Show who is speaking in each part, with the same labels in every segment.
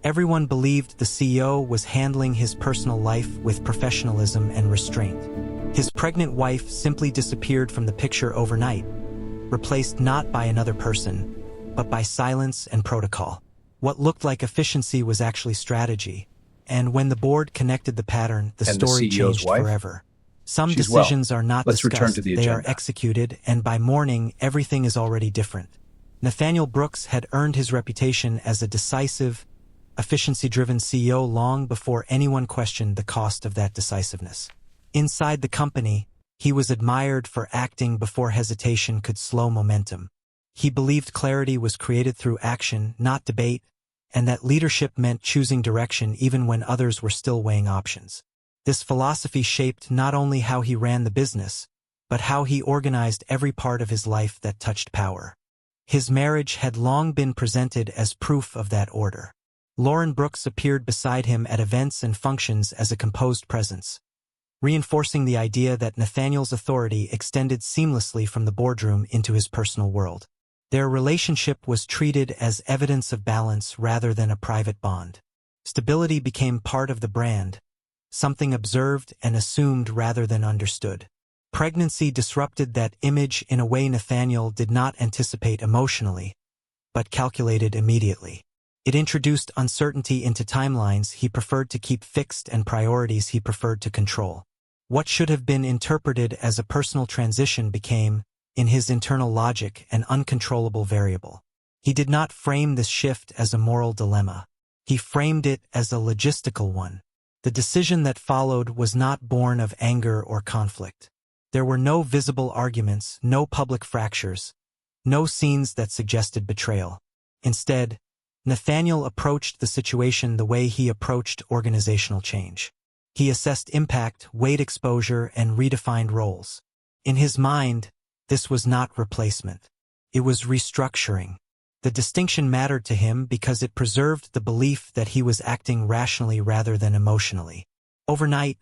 Speaker 1: Everyone believed the CEO was handling his personal life with professionalism and restraint. His pregnant wife simply disappeared from the picture overnight, replaced not by another person, but by silence and protocol. What looked like efficiency was actually strategy, and when the board connected the pattern, the story changed forever. Some decisions are not discussed, they are executed, and by morning, everything is already different. Nathaniel Brooks had earned his reputation as a decisive, efficiency-driven CEO long before anyone questioned the cost of that decisiveness. Inside the company, he was admired for acting before hesitation could slow momentum. He believed clarity was created through action, not debate, and that leadership meant choosing direction even when others were still weighing options. This philosophy shaped not only how he ran the business, but how he organized every part of his life that touched power. His marriage had long been presented as proof of that order. Lauren Brooks appeared beside him at events and functions as a composed presence, reinforcing the idea that Nathaniel's authority extended seamlessly from the boardroom into his personal world. Their relationship was treated as evidence of balance rather than a private bond. Stability became part of the brand, something observed and assumed rather than understood. Pregnancy disrupted that image in a way Nathaniel did not anticipate emotionally, but calculated immediately. It introduced uncertainty into timelines he preferred to keep fixed and priorities he preferred to control. What should have been interpreted as a personal transition became, in his internal logic, an uncontrollable variable. He did not frame this shift as a moral dilemma. He framed it as a logistical one. The decision that followed was not born of anger or conflict. There were no visible arguments, no public fractures, no scenes that suggested betrayal. Instead, Nathaniel approached the situation the way he approached organizational change. He assessed impact, weighed exposure, and redefined roles. In his mind, this was not replacement. It was restructuring. The distinction mattered to him because it preserved the belief that he was acting rationally rather than emotionally. Overnight,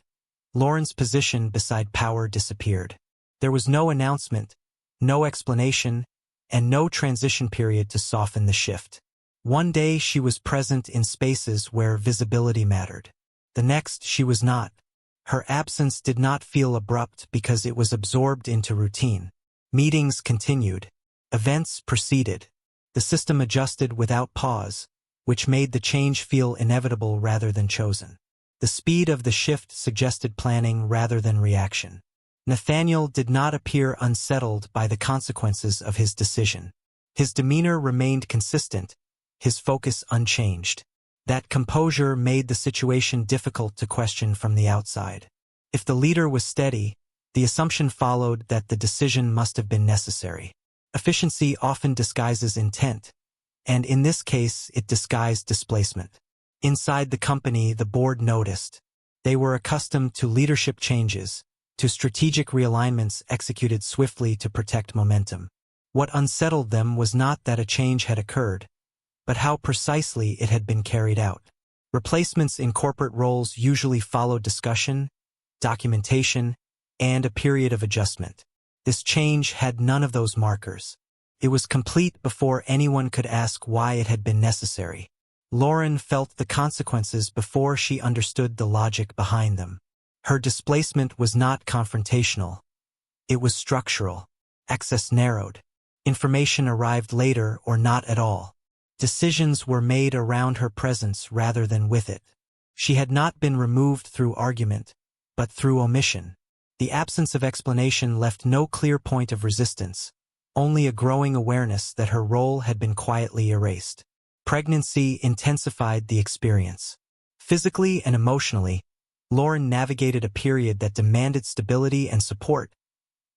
Speaker 1: Lauren's position beside power disappeared. There was no announcement, no explanation, and no transition period to soften the shift. One day she was present in spaces where visibility mattered. The next she was not. Her absence did not feel abrupt because it was absorbed into routine. Meetings continued. Events proceeded. The system adjusted without pause, which made the change feel inevitable rather than chosen. The speed of the shift suggested planning rather than reaction. Nathaniel did not appear unsettled by the consequences of his decision. His demeanor remained consistent, his focus unchanged. That composure made the situation difficult to question from the outside. If the leader was steady, the assumption followed that the decision must have been necessary. Efficiency often disguises intent, and in this case it disguised displacement. Inside the company, the board noticed. They were accustomed to leadership changes, to strategic realignments executed swiftly to protect momentum. What unsettled them was not that a change had occurred, but how precisely it had been carried out. Replacements in corporate roles usually followed discussion, documentation, and a period of adjustment. This change had none of those markers. It was complete before anyone could ask why it had been necessary. Lauren felt the consequences before she understood the logic behind them. Her displacement was not confrontational. It was structural. Access narrowed. Information arrived later or not at all. Decisions were made around her presence rather than with it. She had not been removed through argument, but through omission. The absence of explanation left no clear point of resistance, only a growing awareness that her role had been quietly erased. Pregnancy intensified the experience. Physically and emotionally, Lauren navigated a period that demanded stability and support,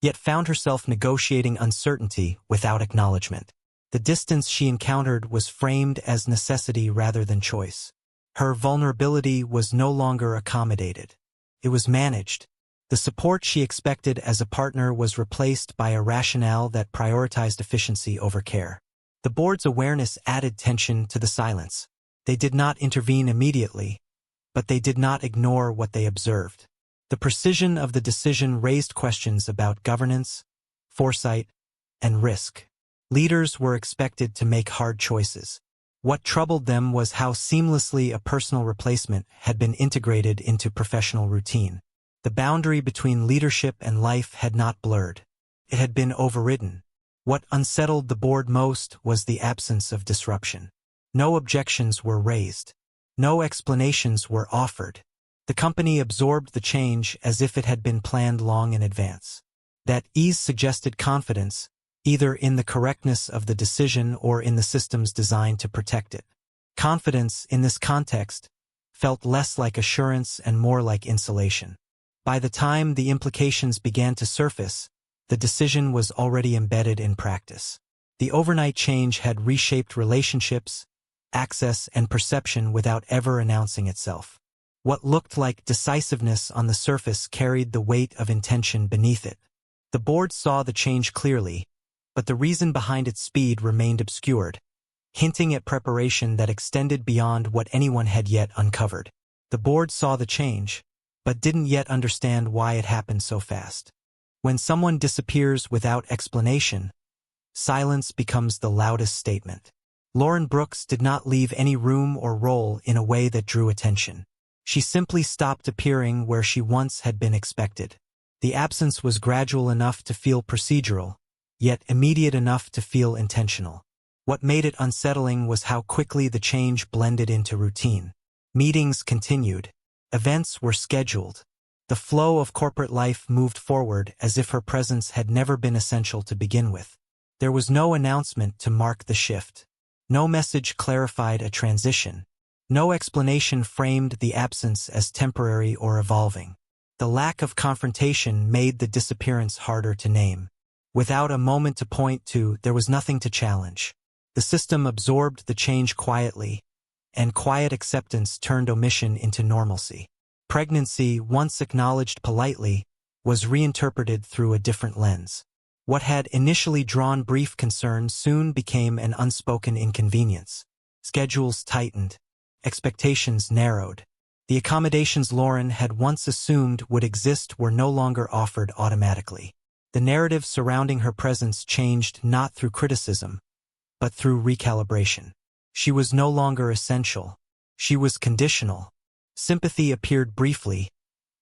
Speaker 1: yet found herself negotiating uncertainty without acknowledgement. The distance she encountered was framed as necessity rather than choice. Her vulnerability was no longer accommodated. It was managed. The support she expected as a partner was replaced by a rationale that prioritized efficiency over care. The board's awareness added tension to the silence. They did not intervene immediately, but they did not ignore what they observed. The precision of the decision raised questions about governance, foresight, and risk. Leaders were expected to make hard choices. What troubled them was how seamlessly a personal replacement had been integrated into professional routine. The boundary between leadership and life had not blurred. It had been overridden. What unsettled the board most was the absence of disruption. No objections were raised. No explanations were offered. The company absorbed the change as if it had been planned long in advance. That ease suggested confidence, either in the correctness of the decision or in the systems designed to protect it. Confidence, in this context, felt less like assurance and more like insulation. By the time the implications began to surface, the decision was already embedded in practice. The overnight change had reshaped relationships, access, and perception without ever announcing itself. What looked like decisiveness on the surface carried the weight of intention beneath it. The board saw the change clearly, but the reason behind its speed remained obscured, hinting at preparation that extended beyond what anyone had yet uncovered. The board saw the change, but didn't yet understand why it happened so fast. When someone disappears without explanation, silence becomes the loudest statement. Lauren Brooks did not leave any room or role in a way that drew attention. She simply stopped appearing where she once had been expected. The absence was gradual enough to feel procedural, yet immediate enough to feel intentional. What made it unsettling was how quickly the change blended into routine. Meetings continued. Events were scheduled. The flow of corporate life moved forward as if her presence had never been essential to begin with. There was no announcement to mark the shift. No message clarified a transition. No explanation framed the absence as temporary or evolving. The lack of confrontation made the disappearance harder to name. Without a moment to point to, there was nothing to challenge. The system absorbed the change quietly, and quiet acceptance turned omission into normalcy. Pregnancy, once acknowledged politely, was reinterpreted through a different lens. What had initially drawn brief concern soon became an unspoken inconvenience. Schedules tightened. Expectations narrowed. The accommodations Lauren had once assumed would exist were no longer offered automatically. The narrative surrounding her presence changed not through criticism, but through recalibration. She was no longer essential. She was conditional. Sympathy appeared briefly,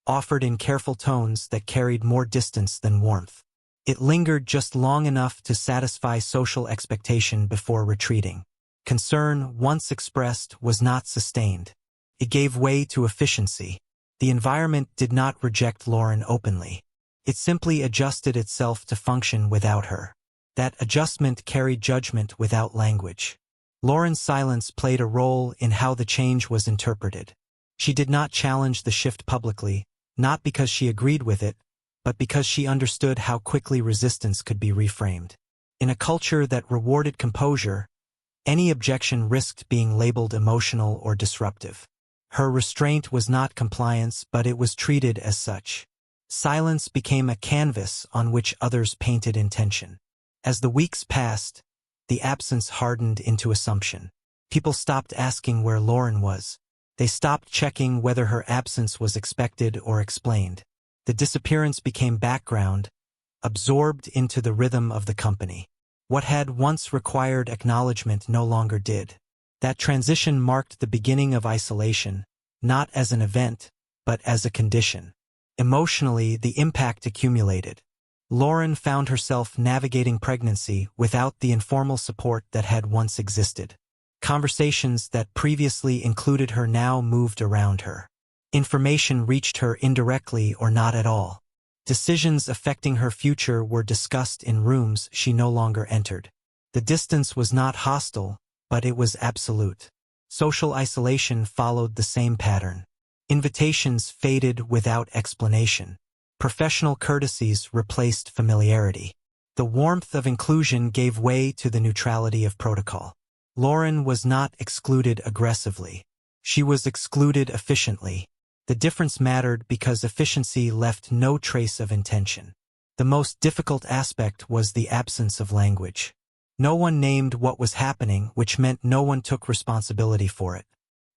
Speaker 1: offered in careful tones that carried more distance than warmth. It lingered just long enough to satisfy social expectation before retreating. Concern, once expressed, was not sustained. It gave way to efficiency. The environment did not reject Lauren openly. It simply adjusted itself to function without her. That adjustment carried judgment without language. Lauren's silence played a role in how the change was interpreted. She did not challenge the shift publicly, not because she agreed with it, but because she understood how quickly resistance could be reframed. In a culture that rewarded composure, any objection risked being labeled emotional or disruptive. Her restraint was not compliance, but it was treated as such. Silence became a canvas on which others painted intention. As the weeks passed, the absence hardened into assumption. People stopped asking where Lauren was. They stopped checking whether her absence was expected or explained. The disappearance became background, absorbed into the rhythm of the company. What had once required acknowledgement no longer did. That transition marked the beginning of isolation, not as an event, but as a condition. Emotionally, the impact accumulated. Lauren found herself navigating pregnancy without the informal support that had once existed. Conversations that previously included her now moved around her. Information reached her indirectly or not at all. Decisions affecting her future were discussed in rooms she no longer entered. The distance was not hostile, but it was absolute. Social isolation followed the same pattern. Invitations faded without explanation. Professional courtesies replaced familiarity. The warmth of inclusion gave way to the neutrality of protocol. Lauren was not excluded aggressively. She was excluded efficiently. The difference mattered because efficiency left no trace of intention. The most difficult aspect was the absence of language. No one named what was happening, which meant no one took responsibility for it.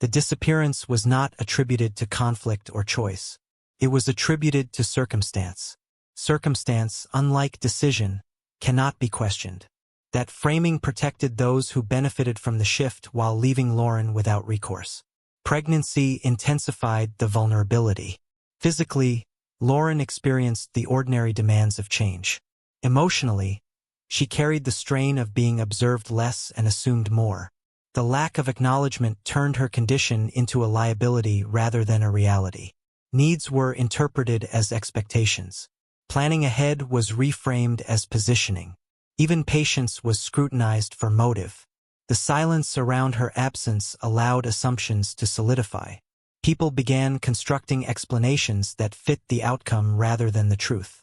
Speaker 1: The disappearance was not attributed to conflict or choice. It was attributed to circumstance. Circumstance, unlike decision, cannot be questioned. That framing protected those who benefited from the shift while leaving Lauren without recourse. Pregnancy intensified the vulnerability. Physically, Lauren experienced the ordinary demands of change. Emotionally, she carried the strain of being observed less and assumed more. The lack of acknowledgement turned her condition into a liability rather than a reality. Needs were interpreted as expectations. Planning ahead was reframed as positioning. Even patience was scrutinized for motive. The silence around her absence allowed assumptions to solidify. People began constructing explanations that fit the outcome rather than the truth.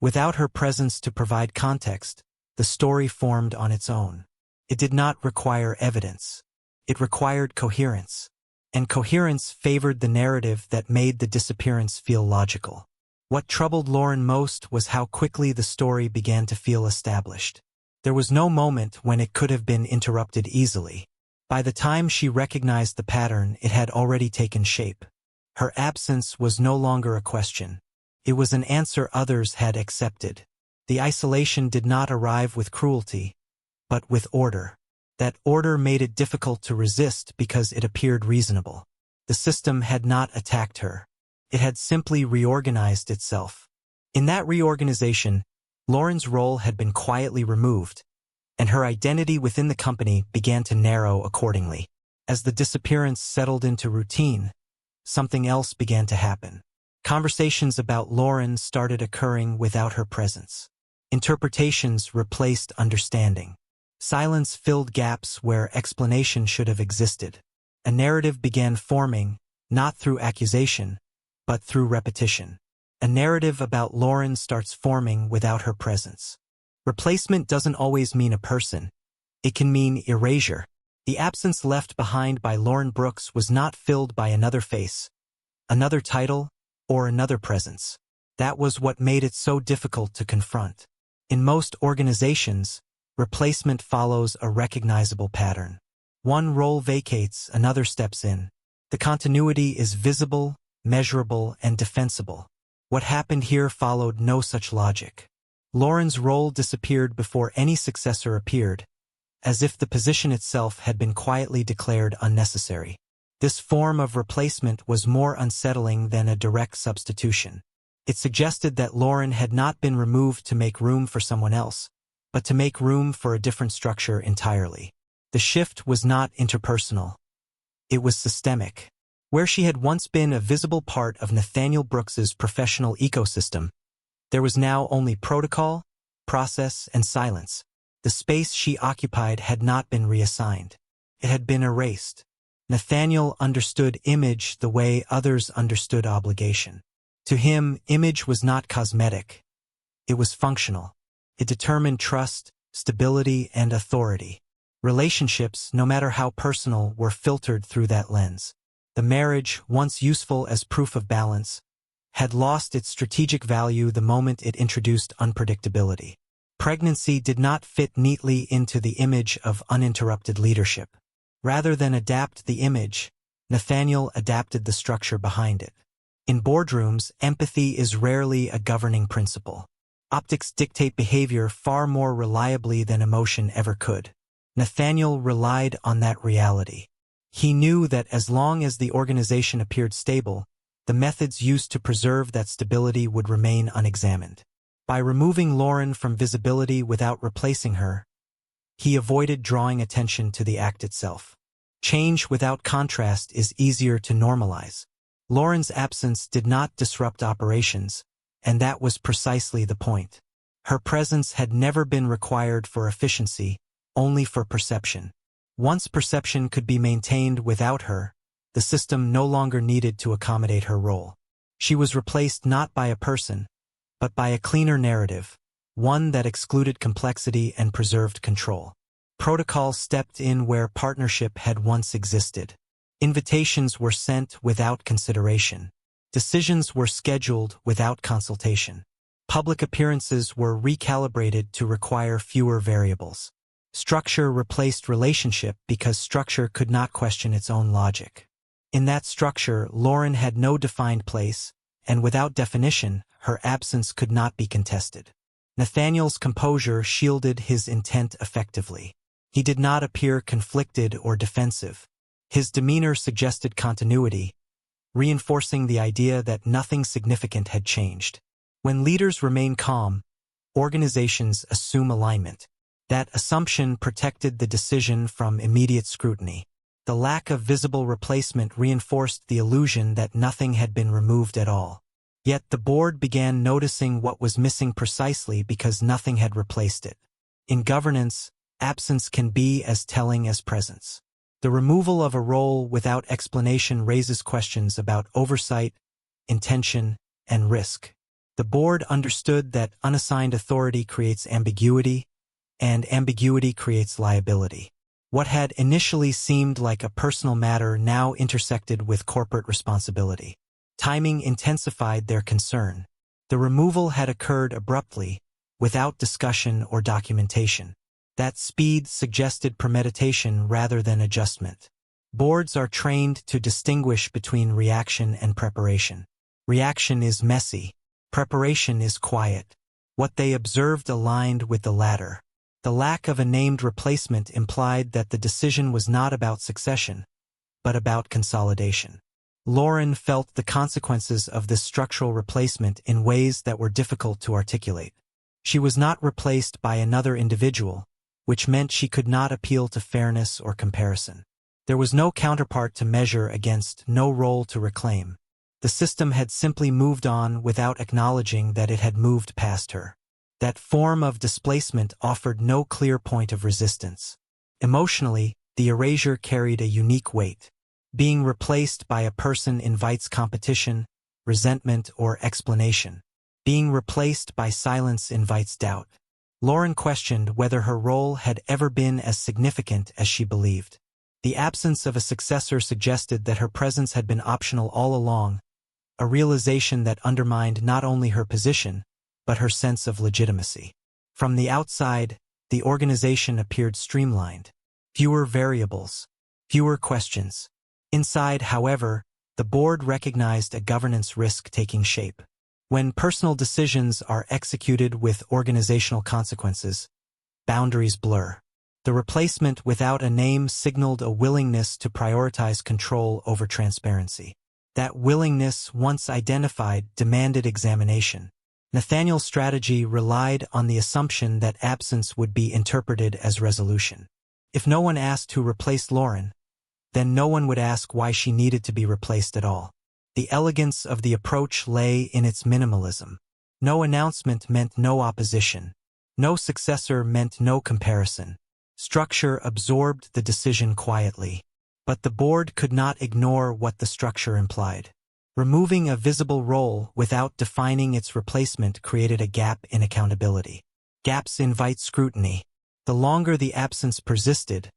Speaker 1: Without her presence to provide context, the story formed on its own. It did not require evidence. It required coherence. And coherence favored the narrative that made the disappearance feel logical. What troubled Lauren most was how quickly the story began to feel established. There was no moment when it could have been interrupted easily. By the time she recognized the pattern, it had already taken shape. Her absence was no longer a question. It was an answer others had accepted. The isolation did not arrive with cruelty, but with order. That order made it difficult to resist because it appeared reasonable. The system had not attacked her. It had simply reorganized itself. In that reorganization, Lauren's role had been quietly removed, and her identity within the company began to narrow accordingly. As the disappearance settled into routine, something else began to happen. Conversations about Lauren started occurring without her presence. Interpretations replaced understanding. Silence filled gaps where explanation should have existed. A narrative began forming, not through accusation, but through repetition. A narrative about Lauren starts forming without her presence. Replacement doesn't always mean a person. It can mean erasure. The absence left behind by Lauren Brooks was not filled by another face, another title, or another presence. That was what made it so difficult to confront. In most organizations, replacement follows a recognizable pattern. One role vacates, another steps in. The continuity is visible, measurable, and defensible. What happened here followed no such logic. Lauren's role disappeared before any successor appeared, as if the position itself had been quietly declared unnecessary. This form of replacement was more unsettling than a direct substitution. It suggested that Lauren had not been removed to make room for someone else, but to make room for a different structure entirely. The shift was not interpersonal. It was systemic. Where she had once been a visible part of Nathaniel Brooks's professional ecosystem, there was now only protocol, process, and silence. The space she occupied had not been reassigned. It had been erased. Nathaniel understood image the way others understood obligation. To him, image was not cosmetic. It was functional. It determined trust, stability, and authority. Relationships, no matter how personal, were filtered through that lens. The marriage, once useful as proof of balance, had lost its strategic value the moment it introduced unpredictability. Pregnancy did not fit neatly into the image of uninterrupted leadership. Rather than adapt the image, Nathaniel adapted the structure behind it. In boardrooms, empathy is rarely a governing principle. Optics dictate behavior far more reliably than emotion ever could. Nathaniel relied on that reality. He knew that as long as the organization appeared stable, the methods used to preserve that stability would remain unexamined. By removing Lauren from visibility without replacing her, he avoided drawing attention to the act itself. Change without contrast is easier to normalize. Lauren's absence did not disrupt operations, and that was precisely the point. Her presence had never been required for efficiency, only for perception. Once perception could be maintained without her, the system no longer needed to accommodate her role. She was replaced not by a person, but by a cleaner narrative, one that excluded complexity and preserved control. Protocol stepped in where partnership had once existed. Invitations were sent without consideration. Decisions were scheduled without consultation. Public appearances were recalibrated to require fewer variables. Structure replaced relationship because structure could not question its own logic. In that structure, Lauren had no defined place, and without definition, her absence could not be contested. Nathaniel's composure shielded his intent effectively. He did not appear conflicted or defensive. His demeanor suggested continuity, reinforcing the idea that nothing significant had changed. When leaders remain calm, organizations assume alignment. That assumption protected the decision from immediate scrutiny. The lack of visible replacement reinforced the illusion that nothing had been removed at all. Yet the board began noticing what was missing precisely because nothing had replaced it. In governance, absence can be as telling as presence. The removal of a role without explanation raises questions about oversight, intention, and risk. The board understood that unassigned authority creates ambiguity, and ambiguity creates liability. What had initially seemed like a personal matter now intersected with corporate responsibility. Timing intensified their concern. The removal had occurred abruptly, without discussion or documentation. That speed suggested premeditation rather than adjustment. Boards are trained to distinguish between reaction and preparation. Reaction is messy. Preparation is quiet. What they observed aligned with the latter. The lack of a named replacement implied that the decision was not about succession, but about consolidation. Lauren felt the consequences of this structural replacement in ways that were difficult to articulate. She was not replaced by another individual, which meant she could not appeal to fairness or comparison. There was no counterpart to measure against, no role to reclaim. The system had simply moved on without acknowledging that it had moved past her. That form of displacement offered no clear point of resistance. Emotionally, the erasure carried a unique weight. Being replaced by a person invites competition, resentment, or explanation. Being replaced by silence invites doubt. Lauren questioned whether her role had ever been as significant as she believed. The absence of a successor suggested that her presence had been optional all along, a realization that undermined not only her position, but her sense of legitimacy. From the outside, the organization appeared streamlined. Fewer variables, fewer questions. Inside, however, the board recognized a governance risk taking shape. When personal decisions are executed with organizational consequences, boundaries blur. The replacement without a name signaled a willingness to prioritize control over transparency. That willingness, once identified, demanded examination. Nathaniel's strategy relied on the assumption that absence would be interpreted as resolution. If no one asked who replaced Lauren, then no one would ask why she needed to be replaced at all. The elegance of the approach lay in its minimalism. No announcement meant no opposition. No successor meant no comparison. Structure absorbed the decision quietly. But the board could not ignore what the structure implied. Removing a visible role without defining its replacement created a gap in accountability. Gaps invite scrutiny. The longer the absence persisted,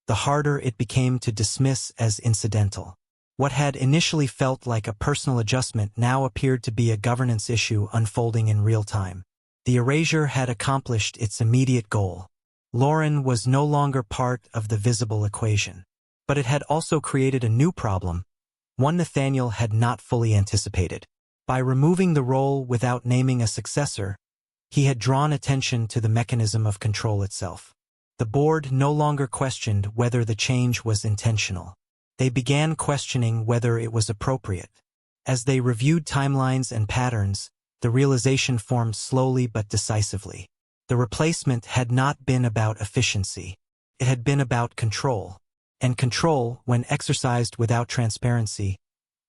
Speaker 1: the harder it became to dismiss as incidental. What had initially felt like a personal adjustment now appeared to be a governance issue unfolding in real time. The erasure had accomplished its immediate goal. Lauren was no longer part of the visible equation. But it had also created a new problem, one Nathaniel had not fully anticipated. By removing the role without naming a successor, he had drawn attention to the mechanism of control itself. The board no longer questioned whether the change was intentional. They began questioning whether it was appropriate. As they reviewed timelines and patterns, the realization formed slowly but decisively. The replacement had not been about efficiency. It had been about control. And control, when exercised without transparency,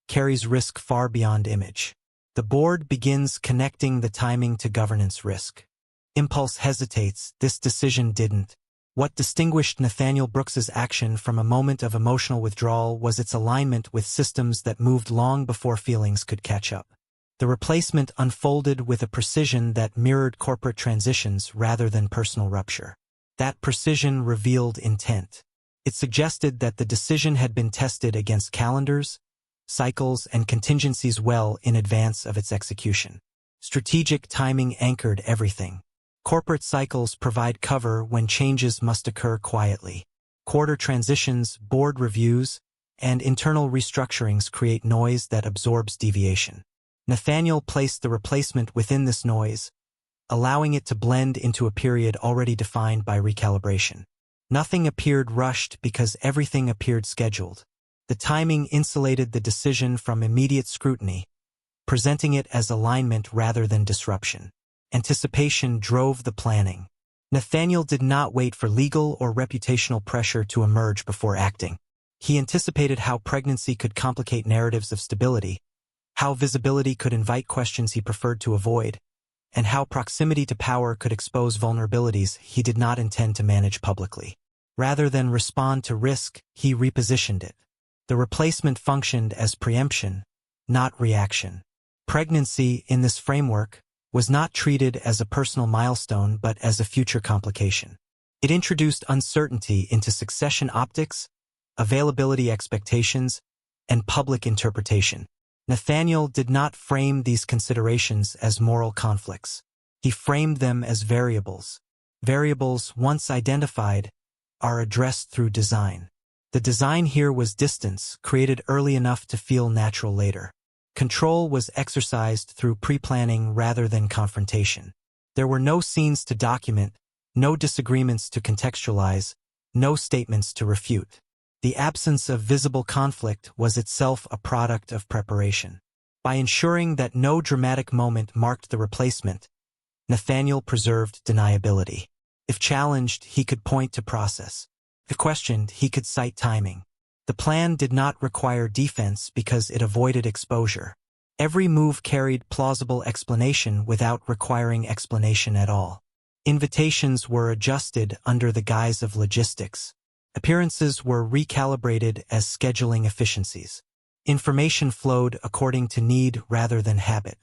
Speaker 1: carries risk far beyond image. The board begins connecting the timing to governance risk. Impulse hesitates, this decision didn't. What distinguished Nathaniel Brooks's action from a moment of emotional withdrawal was its alignment with systems that moved long before feelings could catch up. The replacement unfolded with a precision that mirrored corporate transitions rather than personal rupture. That precision revealed intent. It suggested that the decision had been tested against calendars, cycles, and contingencies well in advance of its execution. Strategic timing anchored everything. Corporate cycles provide cover when changes must occur quietly. Quarter transitions, board reviews, and internal restructurings create noise that absorbs deviation. Nathaniel placed the replacement within this noise, allowing it to blend into a period already defined by recalibration. Nothing appeared rushed because everything appeared scheduled. The timing insulated the decision from immediate scrutiny, presenting it as alignment rather than disruption. Anticipation drove the planning. Nathaniel did not wait for legal or reputational pressure to emerge before acting. He anticipated how pregnancy could complicate narratives of stability, how visibility could invite questions he preferred to avoid, and how proximity to power could expose vulnerabilities he did not intend to manage publicly. Rather than respond to risk, he repositioned it. The replacement functioned as preemption, not reaction. Pregnancy, in this framework, was not treated as a personal milestone but as a future complication. It introduced uncertainty into succession optics, availability expectations, and public interpretation. Nathaniel did not frame these considerations as moral conflicts. He framed them as variables. Variables, once identified, are addressed through design. The design here was distance, created early enough to feel natural later. Control was exercised through pre-planning rather than confrontation. There were no scenes to document, no disagreements to contextualize, no statements to refute. The absence of visible conflict was itself a product of preparation. By ensuring that no dramatic moment marked the replacement, Nathaniel preserved deniability. If challenged, he could point to process. If questioned, he could cite timing. The plan did not require defense because it avoided exposure. Every move carried plausible explanation without requiring explanation at all. Invitations were adjusted under the guise of logistics. Appearances were recalibrated as scheduling efficiencies. Information flowed according to need rather than habit.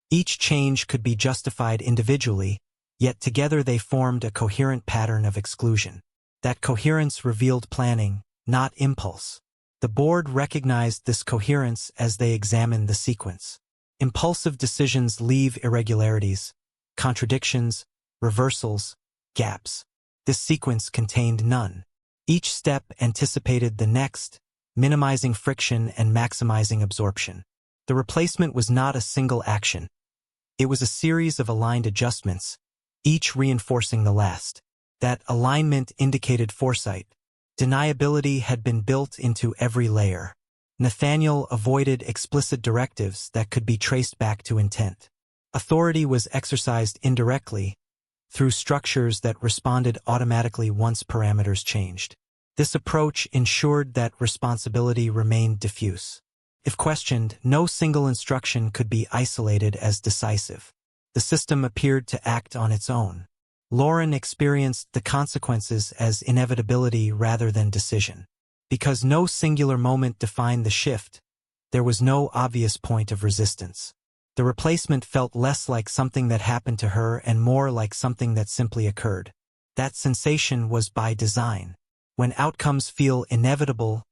Speaker 1: Each change could be justified individually, yet together they formed a coherent pattern of exclusion. That coherence revealed planning, not impulse. The board recognized this coherence as they examined the sequence. Impulsive decisions leave irregularities, contradictions, reversals, gaps. This sequence contained none. Each step anticipated the next, minimizing friction and maximizing absorption. The replacement was not a single action. It was a series of aligned adjustments, each reinforcing the last. That alignment indicated foresight. Deniability had been built into every layer. Nathaniel avoided explicit directives that could be traced back to intent. Authority was exercised indirectly, through structures that responded automatically once parameters changed. This approach ensured that responsibility remained diffuse. If questioned, no single instruction could be isolated as decisive. The system appeared to act on its own. Lauren experienced the consequences as inevitability rather than decision. Because no singular moment defined the shift, there was no obvious point of resistance. The replacement felt less like something that happened to her and more like something that simply occurred. That sensation was by design. When outcomes feel inevitable,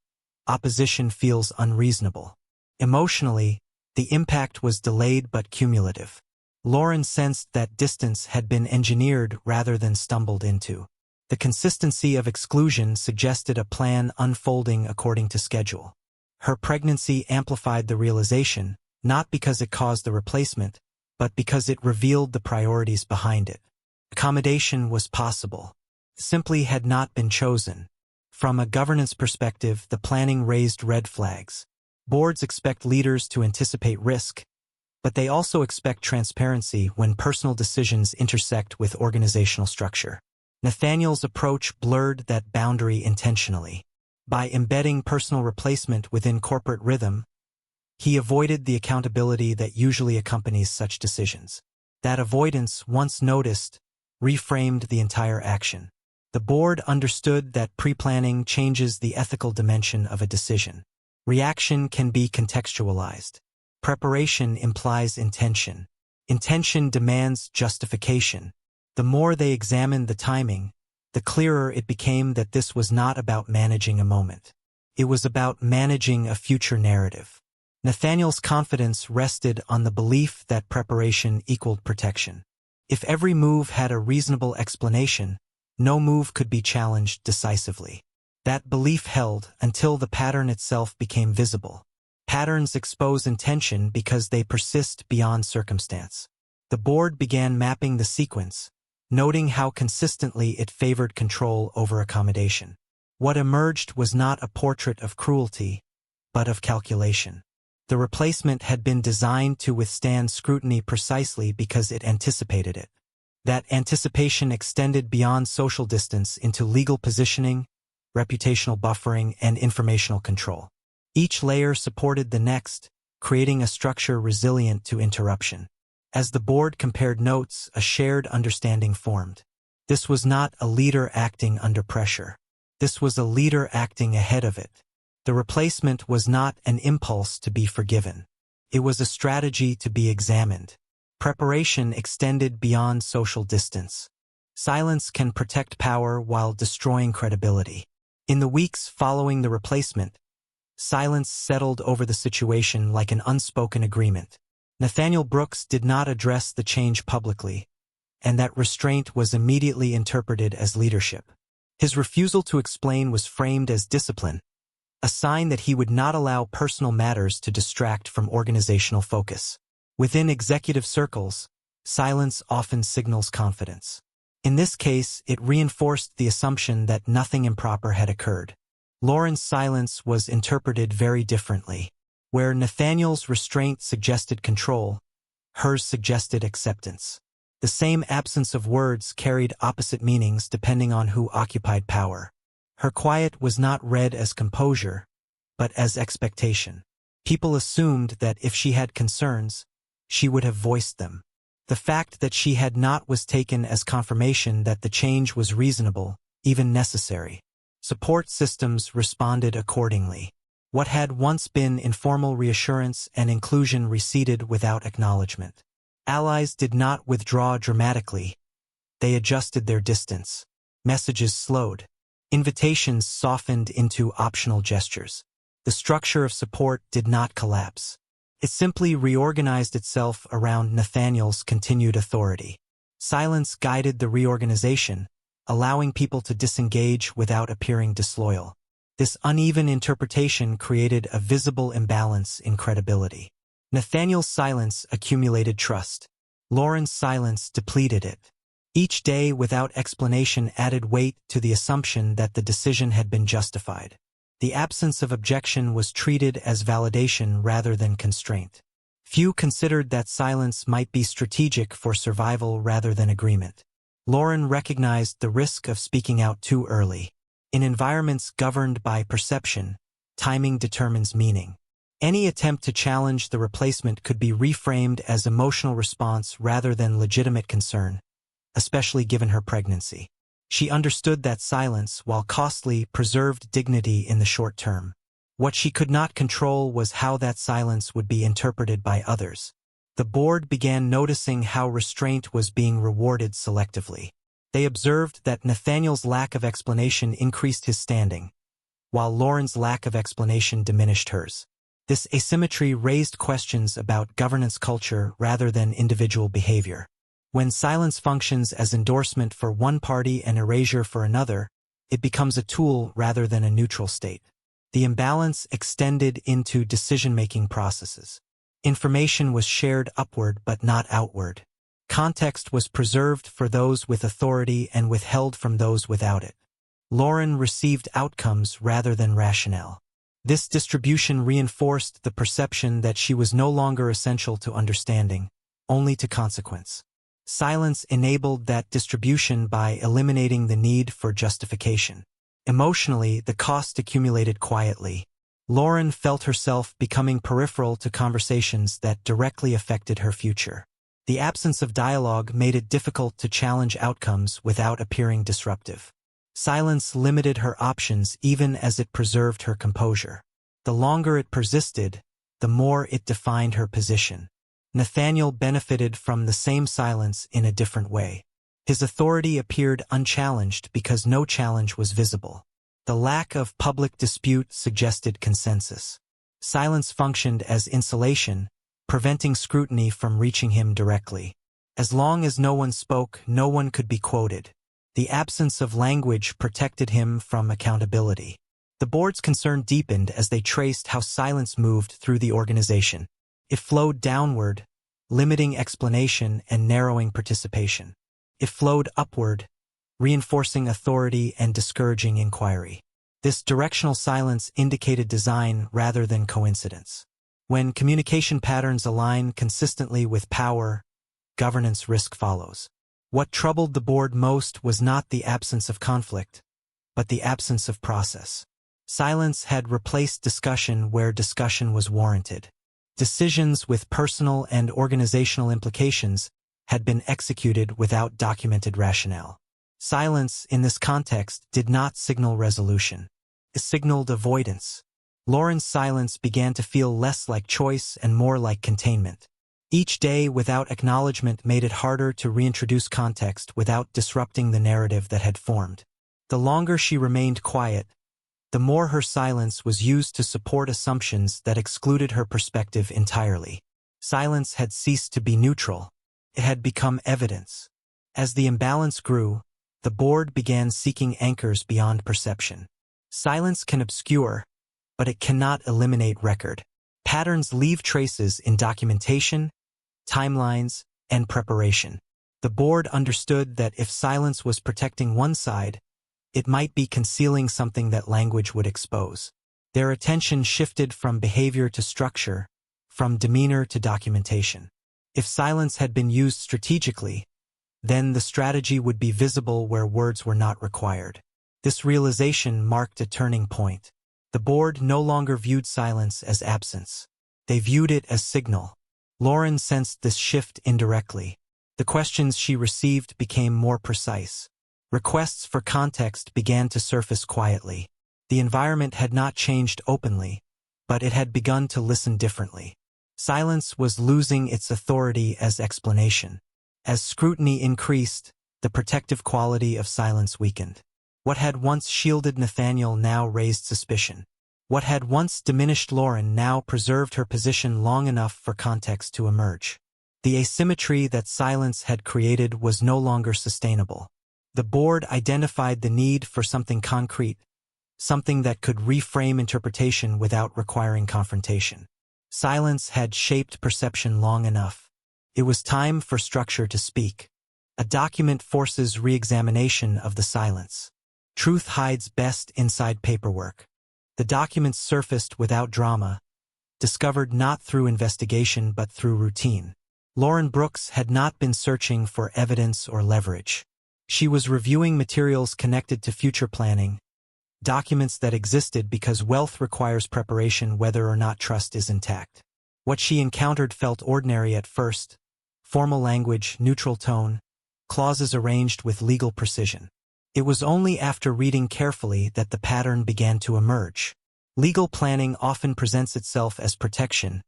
Speaker 1: opposition feels unreasonable. Emotionally, the impact was delayed but cumulative. Lauren sensed that distance had been engineered rather than stumbled into. The consistency of exclusion suggested a plan unfolding according to schedule. Her pregnancy amplified the realization, not because it caused the replacement, but because it revealed the priorities behind it. Accommodation was possible. Simply had not been chosen. From a governance perspective, the planning raised red flags. Boards expect leaders to anticipate risk, but they also expect transparency when personal decisions intersect with organizational structure. Nathaniel's approach blurred that boundary intentionally. By embedding personal replacement within corporate rhythm, he avoided the accountability that usually accompanies such decisions. That avoidance, once noticed, reframed the entire action. The board understood that pre-planning changes the ethical dimension of a decision. Reaction can be contextualized. Preparation implies intention. Intention demands justification. The more they examined the timing, the clearer it became that this was not about managing a moment. It was about managing a future narrative. Nathaniel's confidence rested on the belief that preparation equaled protection. If every move had a reasonable explanation, no move could be challenged decisively. That belief held until the pattern itself became visible. Patterns expose intention because they persist beyond circumstance. The board began mapping the sequence, noting how consistently it favored control over accommodation. What emerged was not a portrait of cruelty, but of calculation. The replacement had been designed to withstand scrutiny precisely because it anticipated it. That anticipation extended beyond social distance into legal positioning, reputational buffering, and informational control. Each layer supported the next, creating a structure resilient to interruption. As the board compared notes, a shared understanding formed. This was not a leader acting under pressure. This was a leader acting ahead of it. The replacement was not an impulse to be forgiven. It was a strategy to be examined. Preparation extended beyond social distance. Silence can protect power while destroying credibility. In the weeks following the replacement, silence settled over the situation like an unspoken agreement. Nathaniel Brooks did not address the change publicly, and that restraint was immediately interpreted as leadership. His refusal to explain was framed as discipline, a sign that he would not allow personal matters to distract from organizational focus. Within executive circles, silence often signals confidence. In this case, it reinforced the assumption that nothing improper had occurred. Lauren's silence was interpreted very differently. Where Nathaniel's restraint suggested control, hers suggested acceptance. The same absence of words carried opposite meanings depending on who occupied power. Her quiet was not read as composure, but as expectation. People assumed that if she had concerns, she would have voiced them. The fact that she had not was taken as confirmation that the change was reasonable, even necessary. Support systems responded accordingly. What had once been informal reassurance and inclusion receded without acknowledgement. Allies did not withdraw dramatically. They adjusted their distance. Messages slowed. Invitations softened into optional gestures. The structure of support did not collapse. It simply reorganized itself around Nathaniel's continued authority. Silence guided the reorganization, allowing people to disengage without appearing disloyal. This uneven interpretation created a visible imbalance in credibility. Nathaniel's silence accumulated trust. Lauren's silence depleted it. Each day without explanation added weight to the assumption that the decision had been justified. The absence of objection was treated as validation rather than constraint. Few considered that silence might be strategic for survival rather than agreement. Lauren recognized the risk of speaking out too early. In environments governed by perception, timing determines meaning. Any attempt to challenge the replacement could be reframed as emotional response rather than legitimate concern, especially given her pregnancy. She understood that silence, while costly, preserved dignity in the short term. What she could not control was how that silence would be interpreted by others. The board began noticing how restraint was being rewarded selectively. They observed that Nathaniel's lack of explanation increased his standing, while Lauren's lack of explanation diminished hers. This asymmetry raised questions about governance culture rather than individual behavior. When silence functions as endorsement for one party and erasure for another, it becomes a tool rather than a neutral state. The imbalance extended into decision-making processes. Information was shared upward but not outward. Context was preserved for those with authority and withheld from those without it. Lauren received outcomes rather than rationale. This distribution reinforced the perception that she was no longer essential to understanding, only to consequence. Silence enabled that distribution by eliminating the need for justification. Emotionally, the cost accumulated quietly. Lauren felt herself becoming peripheral to conversations that directly affected her future. The absence of dialogue made it difficult to challenge outcomes without appearing disruptive. Silence limited her options even as it preserved her composure. The longer it persisted, the more it defined her position. Nathaniel benefited from the same silence in a different way. His authority appeared unchallenged because no challenge was visible. The lack of public dispute suggested consensus. Silence functioned as insulation, preventing scrutiny from reaching him directly. As long as no one spoke, no one could be quoted. The absence of language protected him from accountability. The board's concern deepened as they traced how silence moved through the organization. It flowed downward, limiting explanation and narrowing participation. It flowed upward, reinforcing authority and discouraging inquiry. This directional silence indicated design rather than coincidence. When communication patterns align consistently with power, governance risk follows. What troubled the board most was not the absence of conflict, but the absence of process. Silence had replaced discussion where discussion was warranted. Decisions with personal and organizational implications had been executed without documented rationale. Silence in this context did not signal resolution. It signaled avoidance. Lauren's silence began to feel less like choice and more like containment. Each day without acknowledgement made it harder to reintroduce context without disrupting the narrative that had formed. The longer she remained quiet, the more her silence was used to support assumptions that excluded her perspective entirely. Silence had ceased to be neutral. It had become evidence. As the imbalance grew, the board began seeking anchors beyond perception. Silence can obscure, but it cannot eliminate record. Patterns leave traces in documentation, timelines, and preparation. The board understood that if silence was protecting one side, it might be concealing something that language would expose. Their attention shifted from behavior to structure, from demeanor to documentation. If silence had been used strategically, then the strategy would be visible where words were not required. This realization marked a turning point. The board no longer viewed silence as absence. They viewed it as signal. Lauren sensed this shift indirectly. The questions she received became more precise. Requests for context began to surface quietly. The environment had not changed openly, but it had begun to listen differently. Silence was losing its authority as explanation. As scrutiny increased, the protective quality of silence weakened. What had once shielded Nathaniel now raised suspicion. What had once diminished Lauren now preserved her position long enough for context to emerge. The asymmetry that silence had created was no longer sustainable. The board identified the need for something concrete, something that could reframe interpretation without requiring confrontation. Silence had shaped perception long enough. It was time for structure to speak. A document forces re-examination of the silence. Truth hides best inside paperwork. The documents surfaced without drama, discovered not through investigation but through routine. Lauren Brooks had not been searching for evidence or leverage. She was reviewing materials connected to future planning, documents that existed because wealth requires preparation whether or not trust is intact. What she encountered felt ordinary at first: formal language, neutral tone, clauses arranged with legal precision. It was only after reading carefully that the pattern began to emerge. Legal planning often presents itself as protection,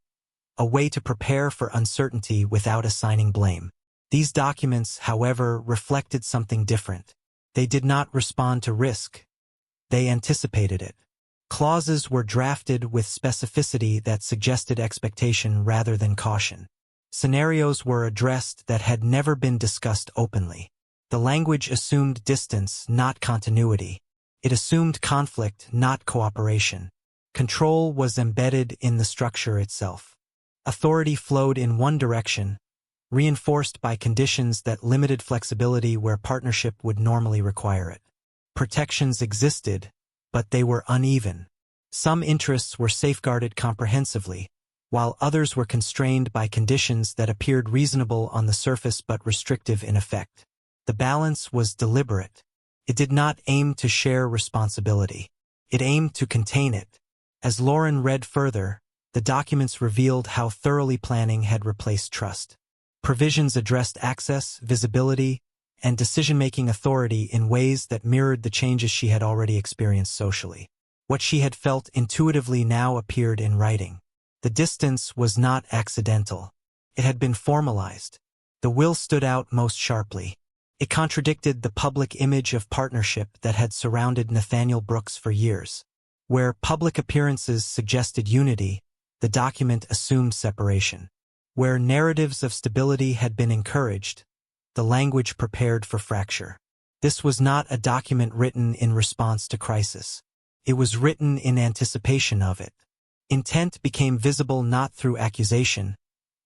Speaker 1: a way to prepare for uncertainty without assigning blame. These documents, however, reflected something different. They did not respond to risk. They anticipated it. Clauses were drafted with specificity that suggested expectation rather than caution. Scenarios were addressed that had never been discussed openly. The language assumed distance, not continuity. It assumed conflict, not cooperation. Control was embedded in the structure itself. Authority flowed in one direction, reinforced by conditions that limited flexibility where partnership would normally require it. Protections existed, but they were uneven. Some interests were safeguarded comprehensively, while others were constrained by conditions that appeared reasonable on the surface but restrictive in effect. The balance was deliberate. It did not aim to share responsibility. It aimed to contain it. As Lauren read further, the documents revealed how thoroughly planning had replaced trust. Provisions addressed access, visibility, and decision-making authority in ways that mirrored the changes she had already experienced socially. What she had felt intuitively now appeared in writing. The distance was not accidental. It had been formalized. The will stood out most sharply. It contradicted the public image of partnership that had surrounded Nathaniel Brooks for years. Where public appearances suggested unity, the document assumed separation. Where narratives of stability had been encouraged, the language prepared for fracture. This was not a document written in response to crisis. It was written in anticipation of it. Intent became visible not through accusation,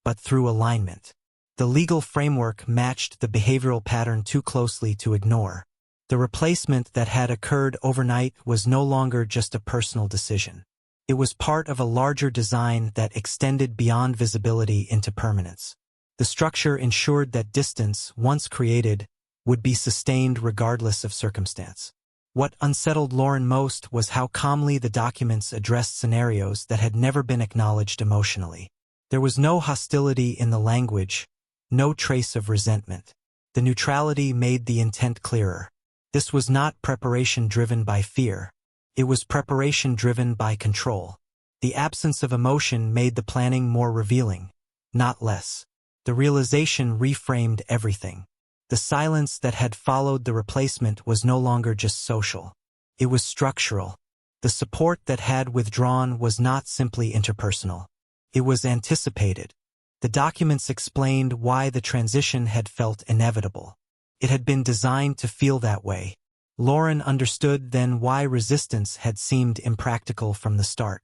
Speaker 1: but through alignment. The legal framework matched the behavioral pattern too closely to ignore. The replacement that had occurred overnight was no longer just a personal decision. It was part of a larger design that extended beyond visibility into permanence. The structure ensured that distance, once created, would be sustained regardless of circumstance. What unsettled Lauren most was how calmly the documents addressed scenarios that had never been acknowledged emotionally. There was no hostility in the language, no trace of resentment. The neutrality made the intent clearer. This was not preparation driven by fear. It was preparation driven by control. The absence of emotion made the planning more revealing, not less. The realization reframed everything. The silence that had followed the replacement was no longer just social. It was structural. The support that had withdrawn was not simply interpersonal. It was anticipated. The documents explained why the transition had felt inevitable. It had been designed to feel that way. Lauren understood then why resistance had seemed impractical from the start.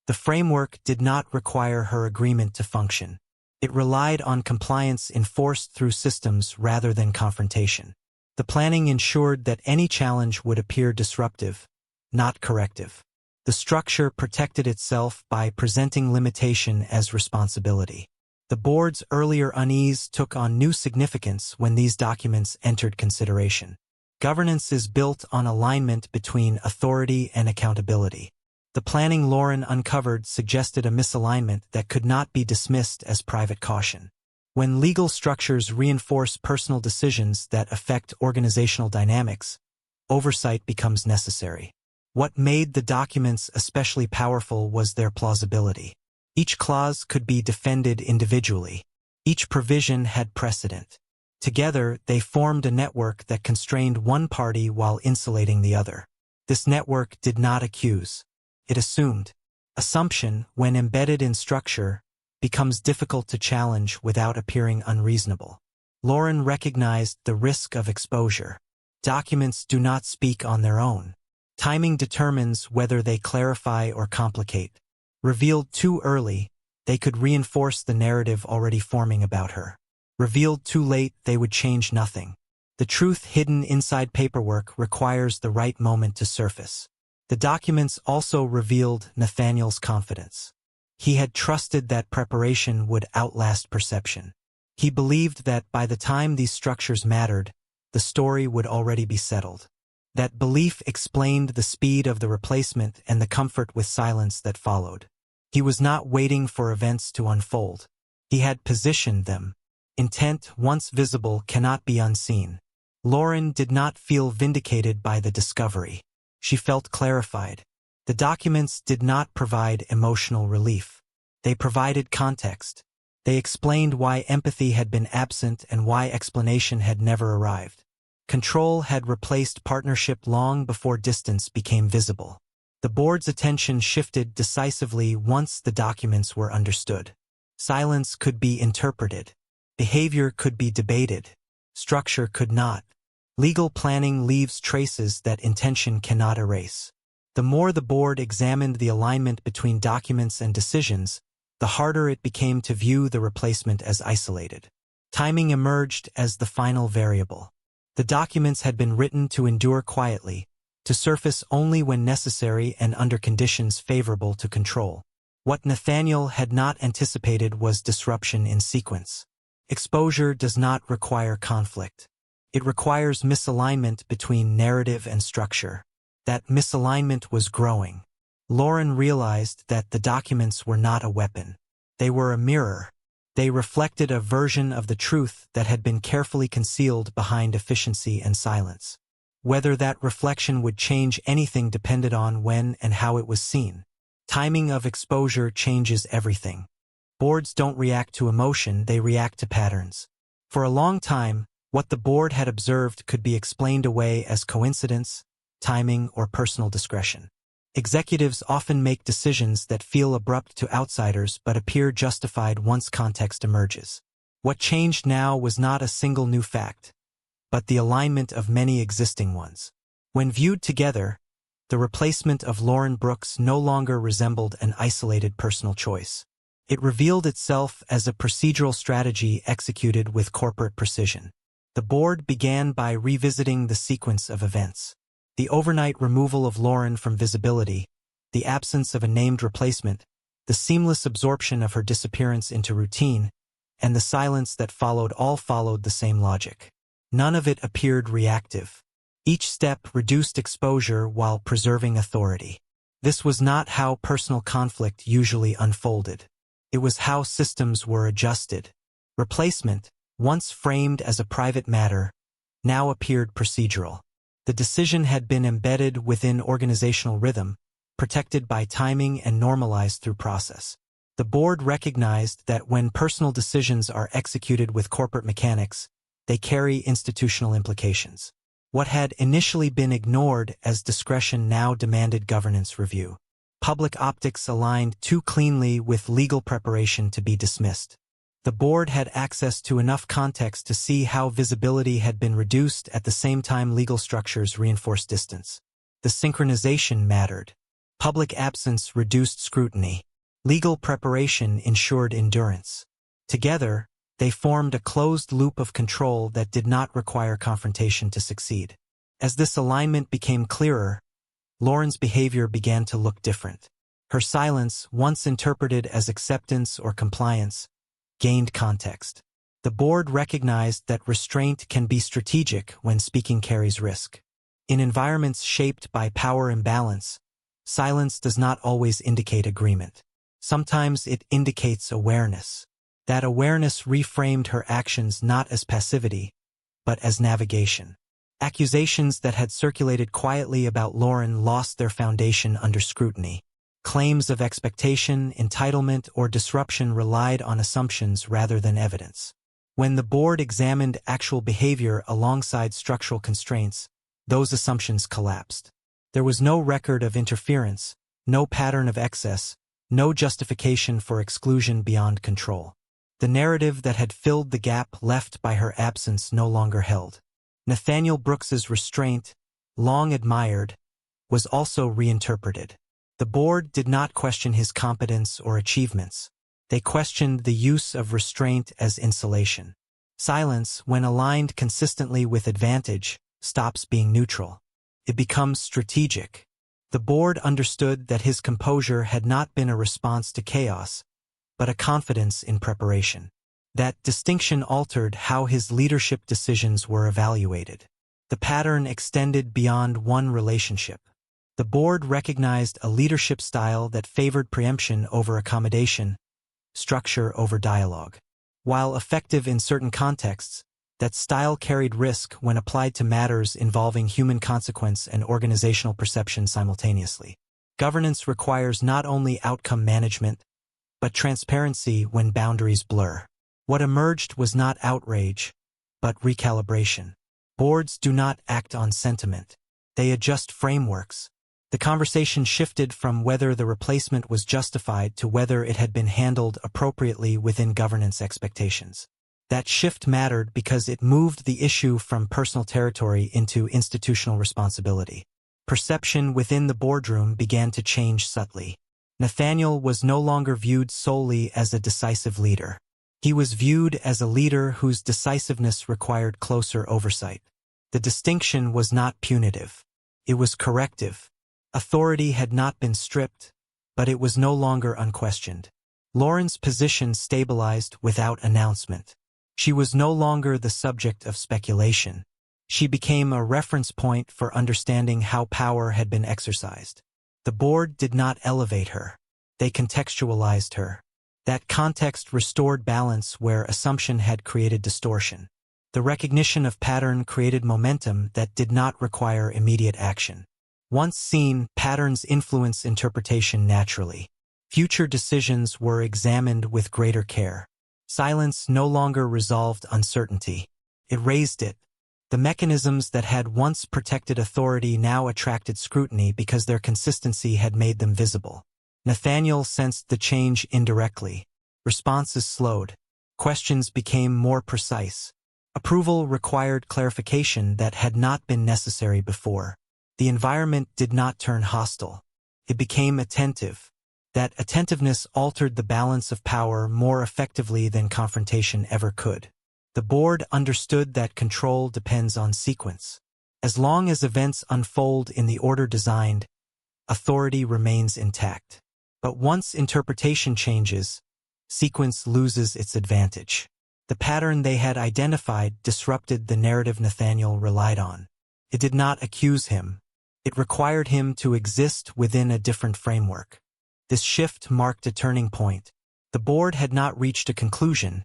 Speaker 1: The framework did not require her agreement to function. It relied on compliance enforced through systems rather than confrontation. The planning ensured that any challenge would appear disruptive, not corrective. The structure protected itself by presenting limitation as responsibility. The board's earlier unease took on new significance when these documents entered consideration. Governance is built on alignment between authority and accountability. The planning Lauren uncovered suggested a misalignment that could not be dismissed as private caution. When legal structures reinforce personal decisions that affect organizational dynamics, oversight becomes necessary. What made the documents especially powerful was their plausibility. Each clause could be defended individually. Each provision had precedent. Together, they formed a network that constrained one party while insulating the other. This network did not accuse. It assumed. Assumption, when embedded in structure, becomes difficult to challenge without appearing unreasonable. Lauren recognized the risk of exposure. Documents do not speak on their own. Timing determines whether they clarify or complicate. Revealed too early, they could reinforce the narrative already forming about her. Revealed too late, they would change nothing. The truth hidden inside paperwork requires the right moment to surface. The documents also revealed Nathaniel's confidence. He had trusted that preparation would outlast perception. He believed that by the time these structures mattered, the story would already be settled. That belief explained the speed of the replacement and the comfort with silence that followed. He was not waiting for events to unfold. He had positioned them. Intent, once visible, cannot be unseen. Lauren did not feel vindicated by the discovery. She felt clarified. The documents did not provide emotional relief. They provided context. They explained why empathy had been absent and why explanation had never arrived. Control had replaced partnership long before distance became visible. The board's attention shifted decisively once the documents were understood. Silence could be interpreted. Behavior could be debated. Structure could not. Legal planning leaves traces that intention cannot erase. The more the board examined the alignment between documents and decisions, the harder it became to view the replacement as isolated. Timing emerged as the final variable. The documents had been written to endure quietly, to surface only when necessary and under conditions favorable to control. What Nathaniel had not anticipated was disruption in sequence. Exposure does not require conflict. It requires misalignment between narrative and structure. That misalignment was growing. Lauren realized that the documents were not a weapon. They were a mirror. They reflected a version of the truth that had been carefully concealed behind efficiency and silence. Whether that reflection would change anything depended on when and how it was seen. Timing of exposure changes everything. Boards don't react to emotion, they react to patterns. For a long time, what the board had observed could be explained away as coincidence, timing, or personal discretion. Executives often make decisions that feel abrupt to outsiders but appear justified once context emerges. What changed now was not a single new fact, but the alignment of many existing ones. When viewed together, the replacement of Lauren Brooks no longer resembled an isolated personal choice. It revealed itself as a procedural strategy executed with corporate precision. The board began by revisiting the sequence of events. The overnight removal of Lauren from visibility, the absence of a named replacement, the seamless absorption of her disappearance into routine, and the silence that followed all followed the same logic. None of it appeared reactive. Each step reduced exposure while preserving authority. This was not how personal conflict usually unfolded. It was how systems were adjusted. Replacement, once framed as a private matter, now appeared procedural. The decision had been embedded within organizational rhythm, protected by timing and normalized through process. The board recognized that when personal decisions are executed with corporate mechanics, they carry institutional implications. What had initially been ignored as discretion now demanded governance review. Public optics aligned too cleanly with legal preparation to be dismissed. The board had access to enough context to see how visibility had been reduced at the same time legal structures reinforced distance. The synchronization mattered. Public absence reduced scrutiny. Legal preparation ensured endurance. Together, they formed a closed loop of control that did not require confrontation to succeed. As this alignment became clearer, Lauren's behavior began to look different. Her silence, once interpreted as acceptance or compliance, gained context. The board recognized that restraint can be strategic when speaking carries risk. In environments shaped by power imbalance, silence does not always indicate agreement. Sometimes it indicates awareness. That awareness reframed her actions not as passivity, but as navigation. Accusations that had circulated quietly about Lauren lost their foundation under scrutiny. Claims of expectation, entitlement, or disruption relied on assumptions rather than evidence. When the board examined actual behavior alongside structural constraints, those assumptions collapsed. There was no record of interference, no pattern of excess, no justification for exclusion beyond control. The narrative that had filled the gap left by her absence no longer held. Nathaniel Brooks's restraint, long admired, was also reinterpreted. The board did not question his competence or achievements. They questioned the use of restraint as insulation. Silence, when aligned consistently with advantage, stops being neutral. It becomes strategic. The board understood that his composure had not been a response to chaos, but a confidence in preparation. That distinction altered how his leadership decisions were evaluated. The pattern extended beyond one relationship. The board recognized a leadership style that favored preemption over accommodation, structure over dialogue. While effective in certain contexts, that style carried risk when applied to matters involving human consequence and organizational perception simultaneously. Governance requires not only outcome management, but transparency when boundaries blur. What emerged was not outrage, but recalibration. Boards do not act on sentiment. They adjust frameworks. The conversation shifted from whether the replacement was justified to whether it had been handled appropriately within governance expectations. That shift mattered because it moved the issue from personal territory into institutional responsibility. Perception within the boardroom began to change subtly. Nathaniel was no longer viewed solely as a decisive leader. He was viewed as a leader whose decisiveness required closer oversight. The distinction was not punitive. It was corrective. Authority had not been stripped, but it was no longer unquestioned. Lauren's position stabilized without announcement. She was no longer the subject of speculation. She became a reference point for understanding how power had been exercised. The board did not elevate her. They contextualized her. That context restored balance where assumption had created distortion. The recognition of pattern created momentum that did not require immediate action. Once seen, patterns influence interpretation naturally. Future decisions were examined with greater care. Silence no longer resolved uncertainty. It raised it. The mechanisms that had once protected authority now attracted scrutiny because their consistency had made them visible. Nathaniel sensed the change indirectly. Responses slowed. Questions became more precise. Approval required clarification that had not been necessary before. The environment did not turn hostile. It became attentive. That attentiveness altered the balance of power more effectively than confrontation ever could. The board understood that control depends on sequence. As long as events unfold in the order designed, authority remains intact. But once interpretation changes, sequence loses its advantage. The pattern they had identified disrupted the narrative Nathaniel relied on. It did not accuse him. It required him to exist within a different framework. This shift marked a turning point. The board had not reached a conclusion,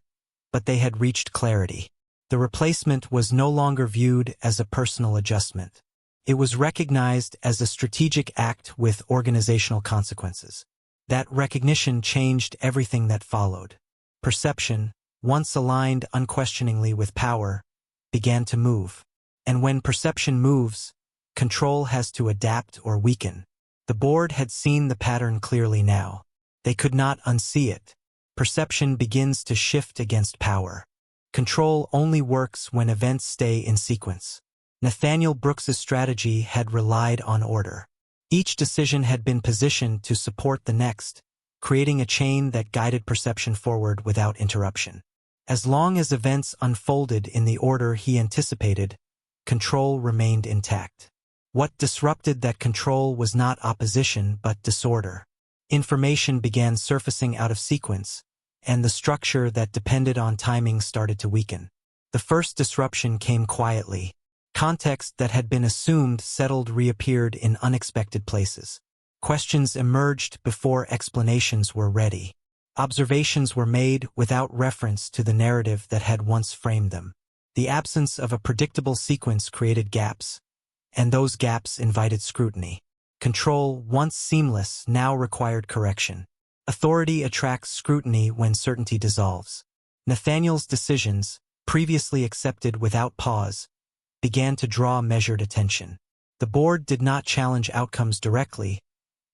Speaker 1: but they had reached clarity. The replacement was no longer viewed as a personal adjustment. It was recognized as a strategic act with organizational consequences. That recognition changed everything that followed. Perception, once aligned unquestioningly with power, began to move. And when perception moves, control has to adapt or weaken. The board had seen the pattern clearly now. They could not unsee it. Perception begins to shift against power. Control only works when events stay in sequence. Nathaniel Brooks's strategy had relied on order. Each decision had been positioned to support the next, creating a chain that guided perception forward without interruption. As long as events unfolded in the order he anticipated, control remained intact. What disrupted that control was not opposition but disorder. Information began surfacing out of sequence, and the structure that depended on timing started to weaken. The first disruption came quietly. Context that had been assumed settled reappeared in unexpected places. Questions emerged before explanations were ready. Observations were made without reference to the narrative that had once framed them. The absence of a predictable sequence created gaps, and those gaps invited scrutiny. Control, once seamless, now required correction. Authority attracts scrutiny when certainty dissolves. Nathaniel's decisions, previously accepted without pause, began to draw measured attention. The board did not challenge outcomes directly,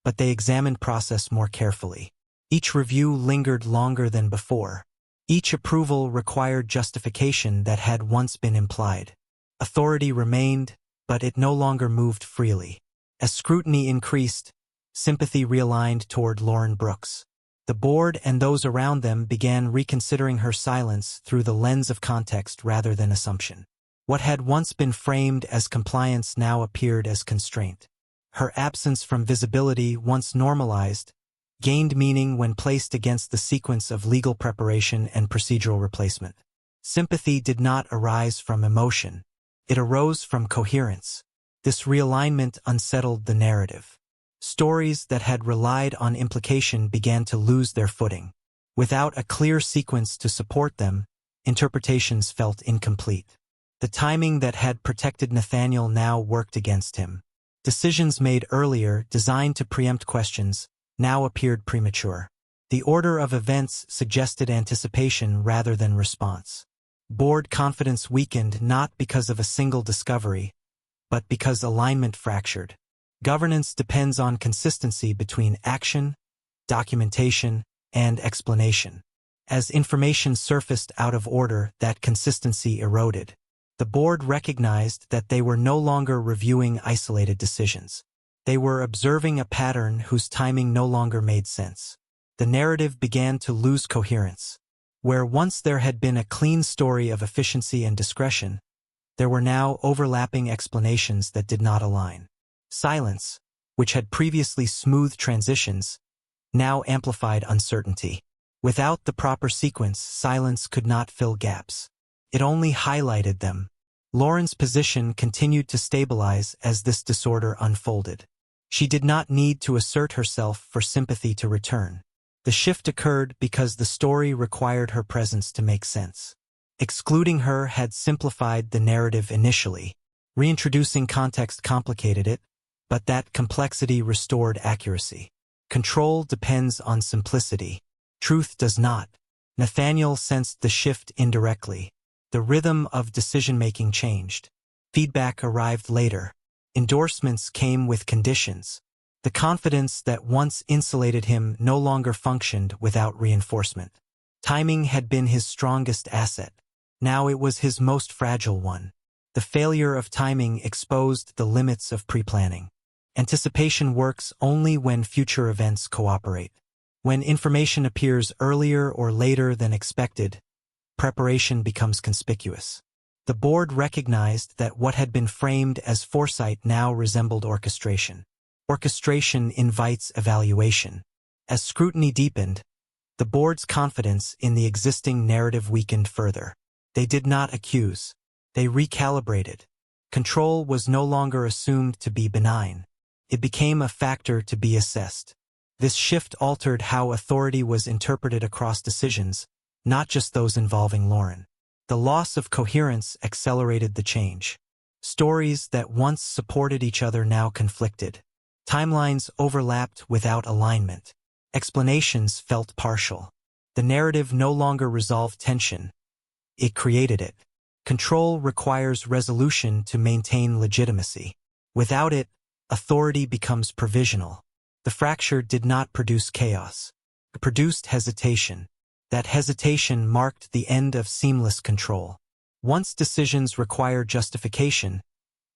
Speaker 1: but they examined process more carefully. Each review lingered longer than before. Each approval required justification that had once been implied. Authority remained, but it no longer moved freely. As scrutiny increased, sympathy realigned toward Lauren Brooks. The board and those around them began reconsidering her silence through the lens of context rather than assumption. What had once been framed as compliance now appeared as constraint. Her absence from visibility, once normalized, gained meaning when placed against the sequence of legal preparation and procedural replacement. Sympathy did not arise from emotion. It arose from coherence. This realignment unsettled the narrative. Stories that had relied on implication began to lose their footing. Without a clear sequence to support them, interpretations felt incomplete. The timing that had protected Nathaniel now worked against him. Decisions made earlier, designed to preempt questions, now appeared premature. The order of events suggested anticipation rather than response. Board confidence weakened not because of a single discovery, but because alignment fractured. Governance depends on consistency between action, documentation, and explanation. As information surfaced out of order, that consistency eroded. The board recognized that they were no longer reviewing isolated decisions. They were observing a pattern whose timing no longer made sense. The narrative began to lose coherence. Where once there had been a clean story of efficiency and discretion, there were now overlapping explanations that did not align. Silence, which had previously smoothed transitions, now amplified uncertainty. Without the proper sequence, silence could not fill gaps. It only highlighted them. Lauren's position continued to stabilize as this disorder unfolded. She did not need to assert herself for sympathy to return. The shift occurred because the story required her presence to make sense. Excluding her had simplified the narrative initially. Reintroducing context complicated it, but that complexity restored accuracy. Control depends on simplicity. Truth does not. Nathaniel sensed the shift indirectly. The rhythm of decision-making changed. Feedback arrived later. Endorsements came with conditions. The confidence that once insulated him no longer functioned without reinforcement. Timing had been his strongest asset. Now it was his most fragile one. The failure of timing exposed the limits of pre-planning. Anticipation works only when future events cooperate. When information appears earlier or later than expected, preparation becomes conspicuous. The board recognized that what had been framed as foresight now resembled orchestration. Orchestration invites evaluation. As scrutiny deepened, the board's confidence in the existing narrative weakened further. They did not accuse. They recalibrated. Control was no longer assumed to be benign. It became a factor to be assessed. This shift altered how authority was interpreted across decisions, not just those involving Lauren. The loss of coherence accelerated the change. Stories that once supported each other now conflicted. Timelines overlapped without alignment. Explanations felt partial. The narrative no longer resolved tension. It created it. Control requires resolution to maintain legitimacy. Without it, authority becomes provisional. The fracture did not produce chaos. It produced hesitation. That hesitation marked the end of seamless control. Once decisions require justification,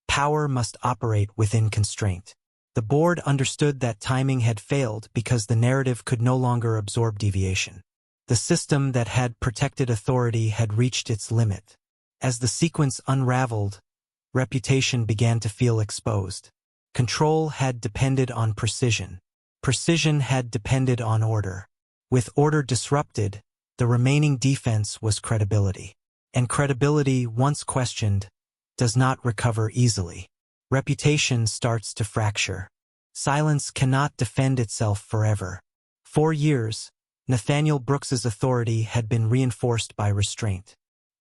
Speaker 1: power must operate within constraint. The board understood that timing had failed because the narrative could no longer absorb deviation. The system that had protected authority had reached its limit. As the sequence unraveled, reputation began to feel exposed. Control had depended on precision. Precision had depended on order. With order disrupted, the remaining defense was credibility. And credibility, once questioned, does not recover easily. Reputation starts to fracture. Silence cannot defend itself forever. 4 years, Nathaniel Brooks's authority had been reinforced by restraint.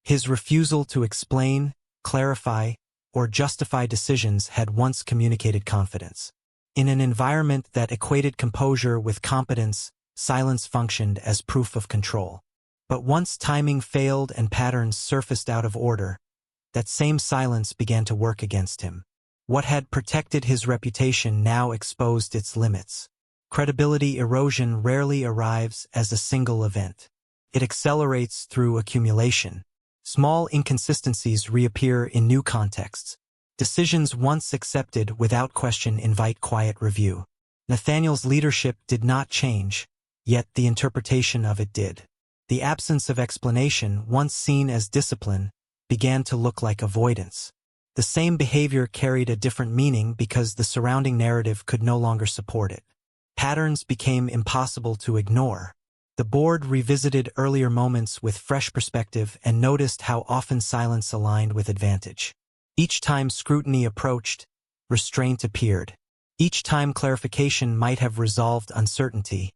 Speaker 1: His refusal to explain, clarify, or justify decisions had once communicated confidence. In an environment that equated composure with competence, silence functioned as proof of control. But once timing failed and patterns surfaced out of order, that same silence began to work against him. What had protected his reputation now exposed its limits. Credibility erosion rarely arrives as a single event. It accelerates through accumulation. Small inconsistencies reappear in new contexts. Decisions once accepted without question invite quiet review. Nathaniel's leadership did not change, yet the interpretation of it did. The absence of explanation, once seen as discipline, began to look like avoidance. The same behavior carried a different meaning because the surrounding narrative could no longer support it. Patterns became impossible to ignore. The board revisited earlier moments with fresh perspective and noticed how often silence aligned with advantage. Each time scrutiny approached, restraint appeared. Each time clarification might have resolved uncertainty,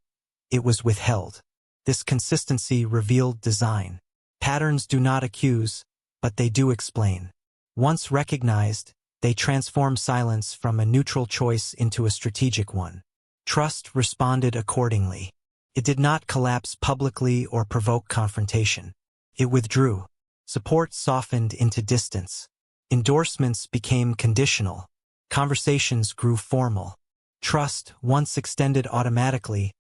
Speaker 1: it was withheld. This consistency revealed design. Patterns do not accuse, but they do explain. Once recognized, they transform silence from a neutral choice into a strategic one. Trust responded accordingly. It did not collapse publicly or provoke confrontation. It withdrew. Support softened into distance. Endorsements became conditional. Conversations grew formal. Trust, once extended automatically,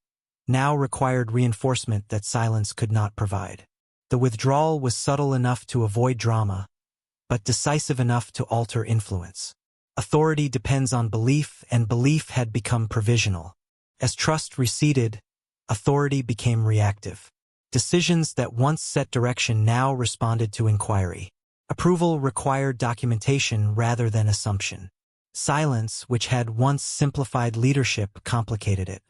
Speaker 1: now required reinforcement that silence could not provide. The withdrawal was subtle enough to avoid drama, but decisive enough to alter influence. Authority depends on belief, and belief had become provisional. As trust receded, authority became reactive. Decisions that once set direction now responded to inquiry. Approval required documentation rather than assumption. Silence, which had once simplified leadership, complicated it.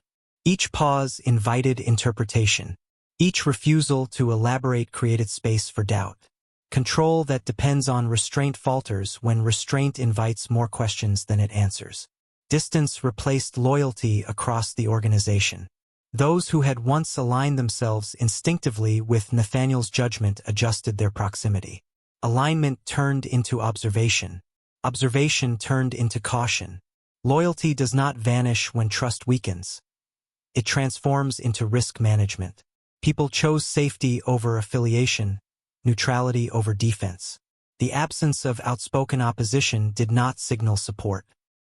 Speaker 1: Each pause invited interpretation. Each refusal to elaborate created space for doubt. Control that depends on restraint falters when restraint invites more questions than it answers. Distance replaced loyalty across the organization. Those who had once aligned themselves instinctively with Nathaniel's judgment adjusted their proximity. Alignment turned into observation. Observation turned into caution. Loyalty does not vanish when trust weakens. It transforms into risk management. People chose safety over affiliation, neutrality over defense. The absence of outspoken opposition did not signal support.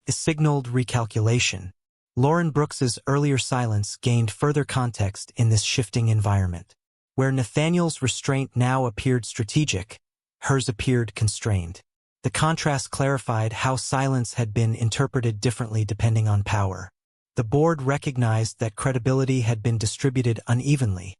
Speaker 1: It signaled recalculation. Lauren Brooks's earlier silence gained further context in this shifting environment. Where Nathaniel's restraint now appeared strategic, hers appeared constrained. The contrast clarified how silence had been interpreted differently depending on power. The board recognized that credibility had been distributed unevenly,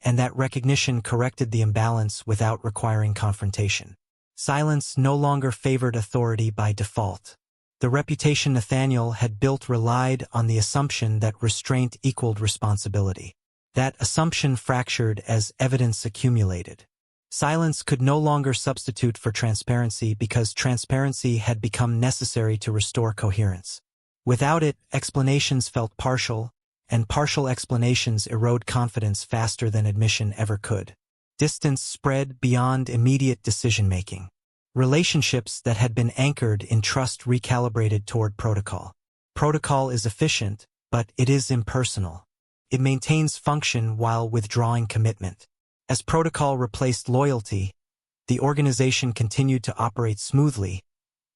Speaker 1: and that recognition corrected the imbalance without requiring confrontation. Silence no longer favored authority by default. The reputation Nathaniel had built relied on the assumption that restraint equaled responsibility. That assumption fractured as evidence accumulated. Silence could no longer substitute for transparency because transparency had become necessary to restore coherence. Without it, explanations felt partial, and partial explanations erode confidence faster than admission ever could. Distance spread beyond immediate decision-making. Relationships that had been anchored in trust recalibrated toward protocol. Protocol is efficient, but it is impersonal. It maintains function while withdrawing commitment. As protocol replaced loyalty, the organization continued to operate smoothly,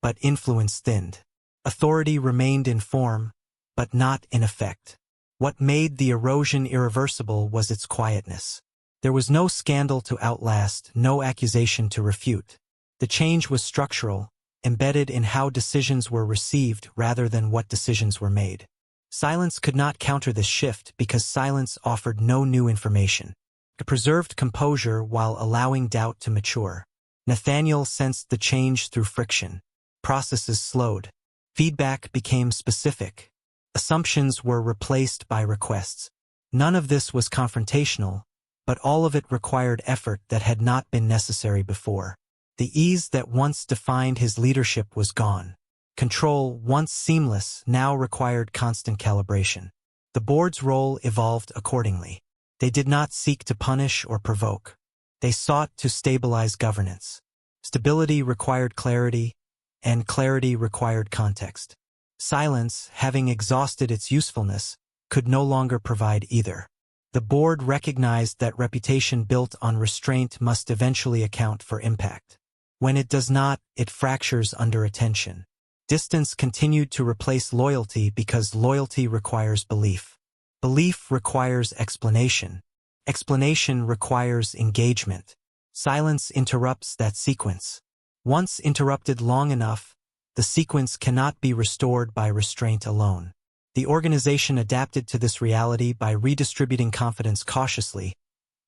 Speaker 1: but influence thinned. Authority remained in form, but not in effect. What made the erosion irreversible was its quietness. There was no scandal to outlast, no accusation to refute. The change was structural, embedded in how decisions were received rather than what decisions were made. Silence could not counter this shift because silence offered no new information. It preserved composure while allowing doubt to mature. Nathaniel sensed the change through friction. Processes slowed. Feedback became specific. Assumptions were replaced by requests. None of this was confrontational, but all of it required effort that had not been necessary before. The ease that once defined his leadership was gone. Control, once seamless, now required constant calibration. The board's role evolved accordingly. They did not seek to punish or provoke. They sought to stabilize governance. Stability required clarity, and clarity required context. Silence, having exhausted its usefulness, could no longer provide either. The board recognized that reputation built on restraint must eventually account for impact. When it does not, it fractures under attention. Distance continued to replace loyalty because loyalty requires belief. Belief requires explanation. Explanation requires engagement. Silence interrupts that sequence. Once interrupted long enough, the sequence cannot be restored by restraint alone. The organization adapted to this reality by redistributing confidence cautiously,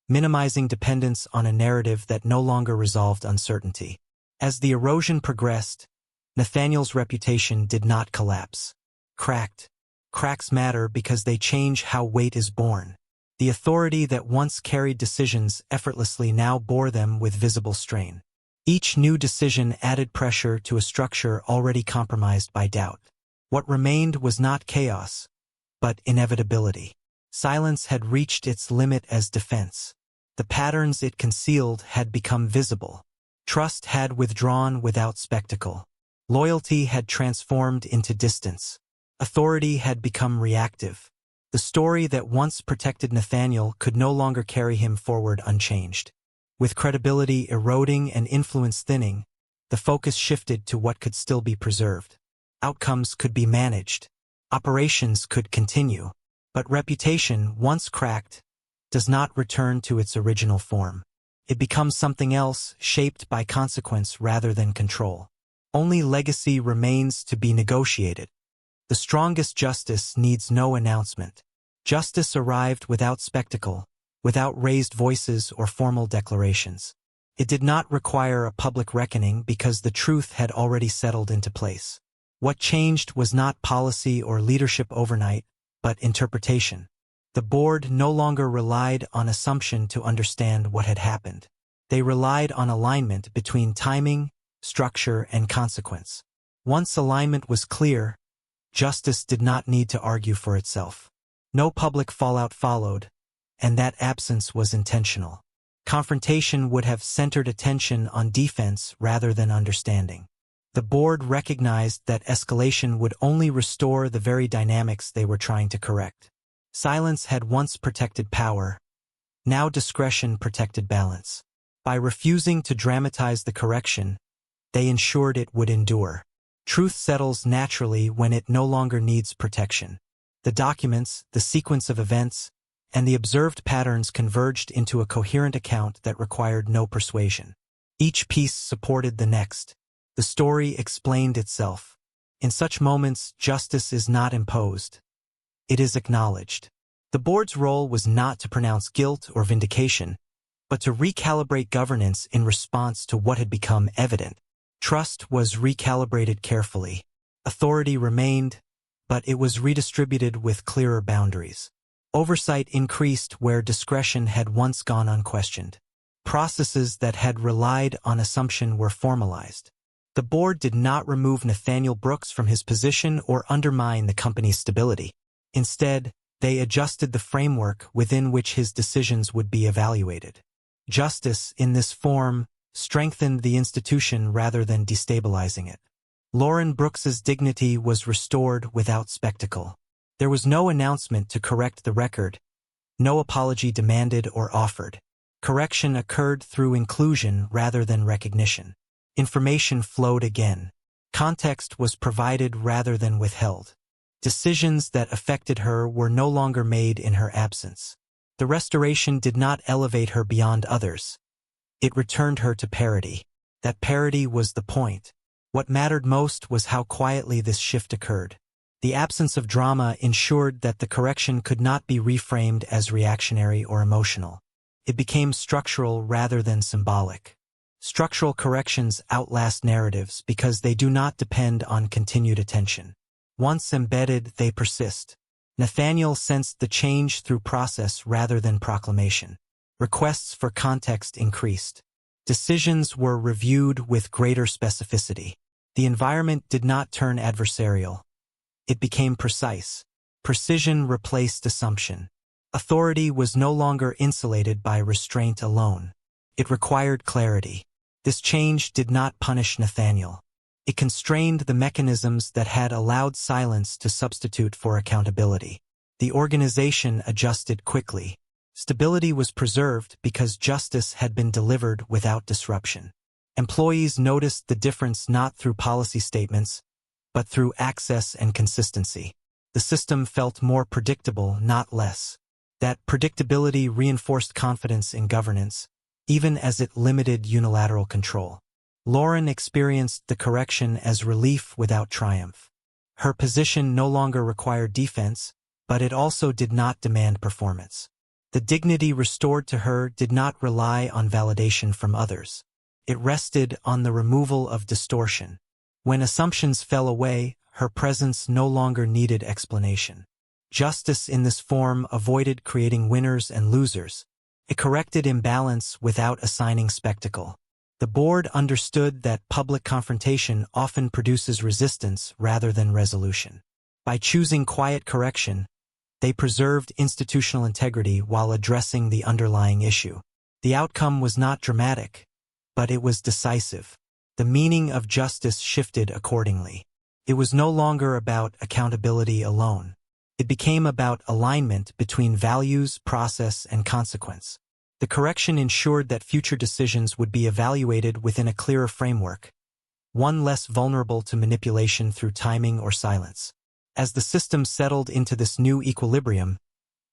Speaker 1: minimizing dependence on a narrative that no longer resolved uncertainty. As the erosion progressed, Nathaniel's reputation did not collapse. Cracks matter because they change how weight is borne. The authority that once carried decisions effortlessly now bore them with visible strain. Each new decision added pressure to a structure already compromised by doubt. What remained was not chaos, but inevitability. Silence had reached its limit as defense. The patterns it concealed had become visible. Trust had withdrawn without spectacle. Loyalty had transformed into distance. Authority had become reactive. The story that once protected Nathaniel could no longer carry him forward unchanged. With credibility eroding and influence thinning, the focus shifted to what could still be preserved. Outcomes could be managed. Operations could continue. But reputation, once cracked, does not return to its original form. It becomes something else, shaped by consequence rather than control. Only legacy remains to be negotiated. The strongest justice needs no announcement. Justice arrived without spectacle, without raised voices or formal declarations. It did not require a public reckoning because the truth had already settled into place. What changed was not policy or leadership overnight, but interpretation. The board no longer relied on assumption to understand what had happened. They relied on alignment between timing, structure, and consequence. Once alignment was clear, justice did not need to argue for itself. No public fallout followed, and that absence was intentional. Confrontation would have centered attention on defense rather than understanding. The board recognized that escalation would only restore the very dynamics they were trying to correct. Silence had once protected power. Now discretion protected balance. By refusing to dramatize the correction, they ensured it would endure. Truth settles naturally when it no longer needs protection. The documents, the sequence of events, and the observed patterns converged into a coherent account that required no persuasion. Each piece supported the next. The story explained itself. In such moments, justice is not imposed. it is acknowledged. The board's role was not to pronounce guilt or vindication, but to recalibrate governance in response to what had become evident. Trust was recalibrated carefully. Authority remained, but it was redistributed with clearer boundaries. Oversight increased where discretion had once gone unquestioned. Processes that had relied on assumption were formalized. The board did not remove Nathaniel Brooks from his position or undermine the company's stability. Instead, they adjusted the framework within which his decisions would be evaluated. Justice, in this form, strengthened the institution rather than destabilizing it. Lauren Brooks's dignity was restored without spectacle. There was no announcement to correct the record, no apology demanded or offered. Correction occurred through inclusion rather than recognition. Information flowed again. Context was provided rather than withheld. Decisions that affected her were no longer made in her absence. The restoration did not elevate her beyond others. It returned her to parity. That parity was the point. What mattered most was how quietly this shift occurred. The absence of drama ensured that the correction could not be reframed as reactionary or emotional. It became structural rather than symbolic. Structural corrections outlast narratives because they do not depend on continued attention. Once embedded, they persist. Nathaniel sensed the change through process rather than proclamation. Requests for context increased. Decisions were reviewed with greater specificity. The environment did not turn adversarial. It became precise. Precision replaced assumption. Authority was no longer insulated by restraint alone. It required clarity. This change did not punish Nathaniel. It constrained the mechanisms that had allowed silence to substitute for accountability. The organization adjusted quickly. Stability was preserved because justice had been delivered without disruption. Employees noticed the difference not through policy statements, but through access and consistency. The system felt more predictable, not less. That predictability reinforced confidence in governance, even as it limited unilateral control. Lauren experienced the correction as relief without triumph. Her position no longer required defense, but it also did not demand performance. The dignity restored to her did not rely on validation from others. It rested on the removal of distortion. When assumptions fell away, her presence no longer needed explanation. Justice in this form avoided creating winners and losers. It corrected imbalance without assigning spectacle. The board understood that public confrontation often produces resistance rather than resolution. By choosing quiet correction, they preserved institutional integrity while addressing the underlying issue. The outcome was not dramatic, but it was decisive. The meaning of justice shifted accordingly. It was no longer about accountability alone. It became about alignment between values, process, and consequence. The correction ensured that future decisions would be evaluated within a clearer framework, one less vulnerable to manipulation through timing or silence. As the system settled into this new equilibrium,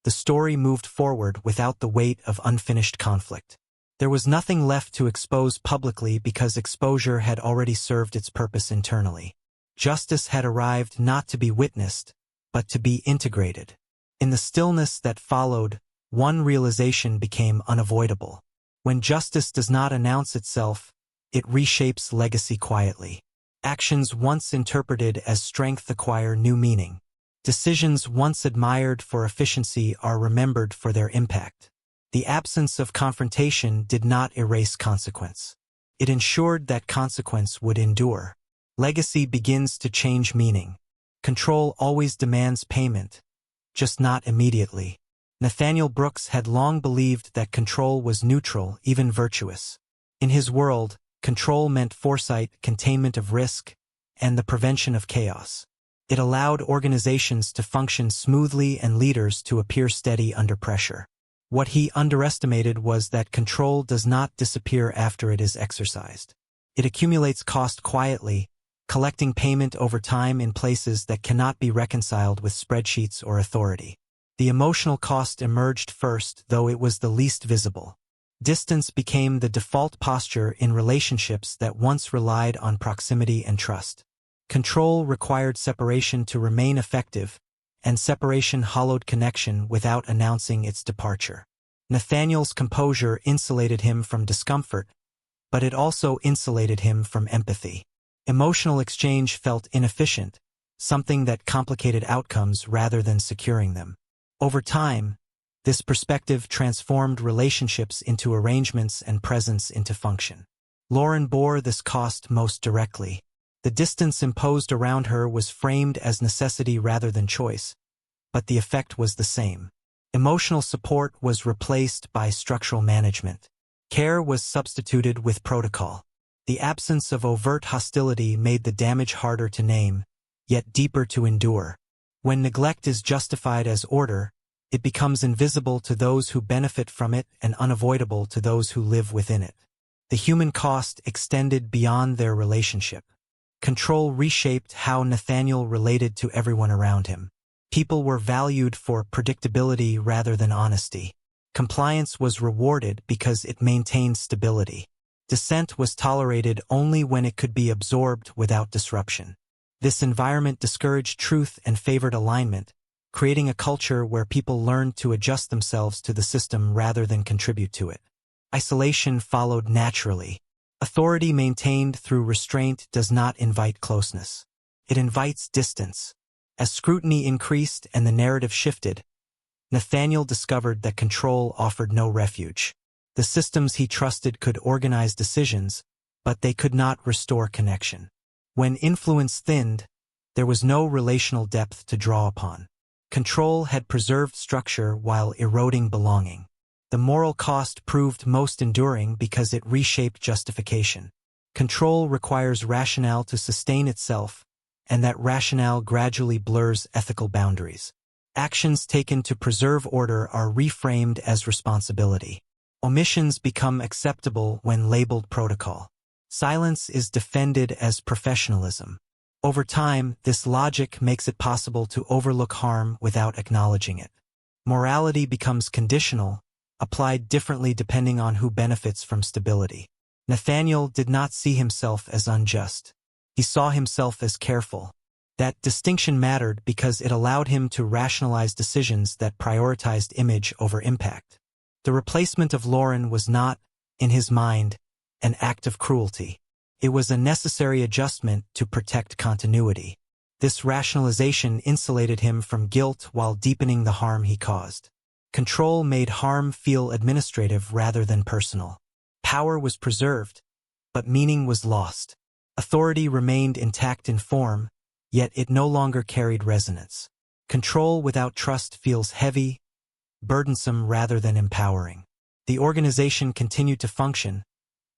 Speaker 1: the story moved forward without the weight of unfinished conflict. There was nothing left to expose publicly because exposure had already served its purpose internally. Justice had arrived not to be witnessed, but to be integrated. In the stillness that followed, one realization became unavoidable. When justice does not announce itself, it reshapes legacy quietly. Actions once interpreted as strength acquire new meaning. Decisions once admired for efficiency are remembered for their impact. The absence of confrontation did not erase consequence. It ensured that consequence would endure. Legacy begins to change meaning. Control always demands payment, just not immediately. Nathaniel Brooks had long believed that control was neutral, even virtuous. In his world, control meant foresight, containment of risk, and the prevention of chaos. It allowed organizations to function smoothly and leaders to appear steady under pressure. What he underestimated was that control does not disappear after it is exercised. It accumulates cost quietly, collecting payment over time in places that cannot be reconciled with spreadsheets or authority. The emotional cost emerged first, though it was the least visible. Distance became the default posture in relationships that once relied on proximity and trust. Control required separation to remain effective, and separation hollowed connection without announcing its departure. Nathaniel's composure insulated him from discomfort, but it also insulated him from empathy. Emotional exchange felt inefficient, something that complicated outcomes rather than securing them. Over time, this perspective transformed relationships into arrangements and presence into function. Lauren bore this cost most directly. The distance imposed around her was framed as necessity rather than choice, but the effect was the same. Emotional support was replaced by structural management. Care was substituted with protocol. The absence of overt hostility made the damage harder to name, yet deeper to endure. When neglect is justified as order, it becomes invisible to those who benefit from it and unavoidable to those who live within it. The human cost extended beyond their relationship. Control reshaped how Nathaniel related to everyone around him. People were valued for predictability rather than honesty. Compliance was rewarded because it maintained stability. Dissent was tolerated only when it could be absorbed without disruption. This environment discouraged truth and favored alignment, creating a culture where people learned to adjust themselves to the system rather than contribute to it. Isolation followed naturally. Authority maintained through restraint does not invite closeness. It invites distance. As scrutiny increased and the narrative shifted, Nathaniel discovered that control offered no refuge. The systems he trusted could organize decisions, but they could not restore connection. When influence thinned, there was no relational depth to draw upon. Control had preserved structure while eroding belonging. The moral cost proved most enduring because it reshaped justification. Control requires rationale to sustain itself, and that rationale gradually blurs ethical boundaries. Actions taken to preserve order are reframed as responsibility. Omissions become acceptable when labeled protocol. Silence is defended as professionalism. Over time, this logic makes it possible to overlook harm without acknowledging it. Morality becomes conditional, applied differently depending on who benefits from stability. Nathaniel did not see himself as unjust. He saw himself as careful. That distinction mattered because it allowed him to rationalize decisions that prioritized image over impact. The replacement of Lauren was not, in his mind, an act of cruelty. It was a necessary adjustment to protect continuity. This rationalization insulated him from guilt while deepening the harm he caused. Control made harm feel administrative rather than personal. Power was preserved, but meaning was lost. Authority remained intact in form, yet it no longer carried resonance. Control without trust feels heavy, burdensome rather than empowering. The organization continued to function,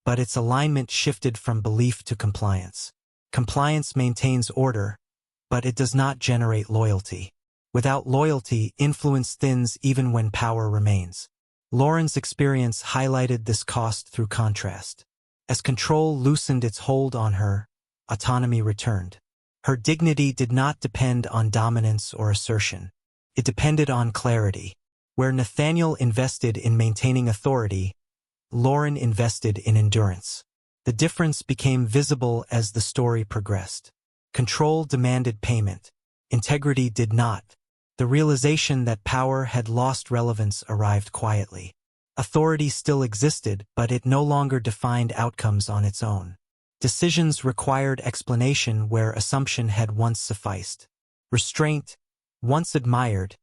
Speaker 1: but its alignment shifted from belief to compliance. Compliance maintains order, but it does not generate loyalty. Without loyalty, influence thins even when power remains. Lauren's experience highlighted this cost through contrast. As control loosened its hold on her, autonomy returned. Her dignity did not depend on dominance or assertion. It depended on clarity. Where Nathaniel invested in maintaining authority, Lauren invested in endurance. The difference became visible as the story progressed. Control demanded payment. Integrity did not. The realization that power had lost relevance arrived quietly. Authority still existed, but it no longer defined outcomes on its own. Decisions required explanation where assumption had once sufficed. Restraint, once admired,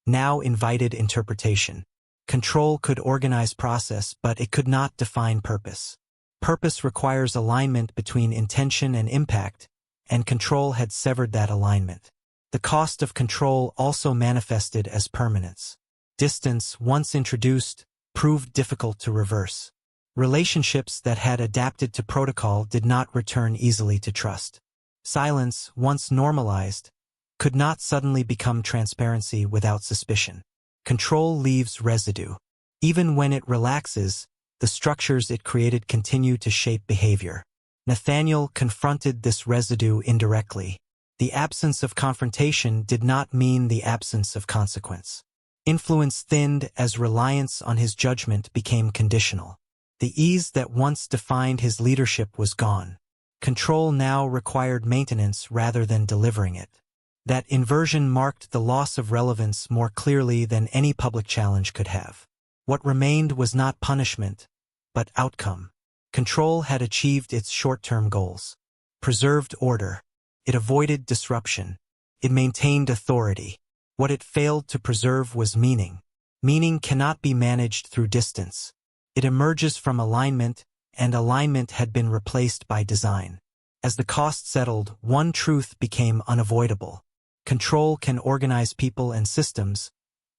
Speaker 1: now invited interpretation. Control could organize process, but it could not define purpose. Purpose requires alignment between intention and impact, and control had severed that alignment. The cost of control also manifested as permanence. Distance, once introduced, proved difficult to reverse. Relationships that had adapted to protocol did not return easily to trust. Silence, once normalized, could not suddenly become transparency without suspicion. Control leaves residue. Even when it relaxes, the structures it created continue to shape behavior. Nathaniel confronted this residue indirectly. The absence of confrontation did not mean the absence of consequence. Influence thinned as reliance on his judgment became conditional. The ease that once defined his leadership was gone. Control now required maintenance rather than delivering it. That inversion marked the loss of relevance more clearly than any public challenge could have. What remained was not punishment, but outcome. Control had achieved its short-term goals. Preserved order. It avoided disruption. It maintained authority. What it failed to preserve was meaning. Meaning cannot be managed through distance. It emerges from alignment, and alignment had been replaced by design. As the cost settled, one truth became unavoidable. Control can organize people and systems,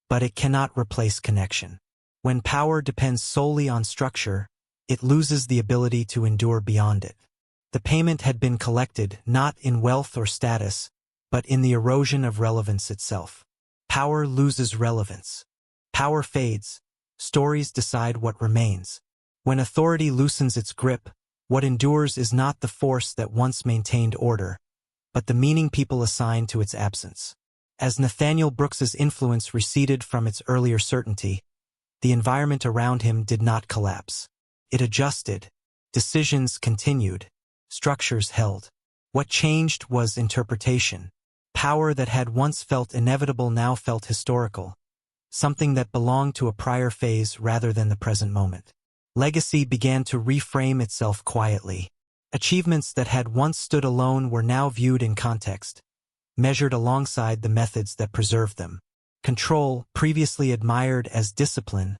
Speaker 1: but it cannot replace connection. When power depends solely on structure, it loses the ability to endure beyond it. The payment had been collected not in wealth or status, but in the erosion of relevance itself. Power loses relevance. Power fades. Stories decide what remains. When authority loosens its grip, what endures is not the force that once maintained order, but the meaning people assign to its absence. As Nathaniel Brooks's influence receded from its earlier certainty, the environment around him did not collapse. It adjusted. Decisions continued. Structures held. What changed was interpretation. Power that had once felt inevitable now felt historical, something that belonged to a prior phase rather than the present moment. Legacy began to reframe itself quietly. Achievements that had once stood alone were now viewed in context, measured alongside the methods that preserved them. Control, previously admired as discipline,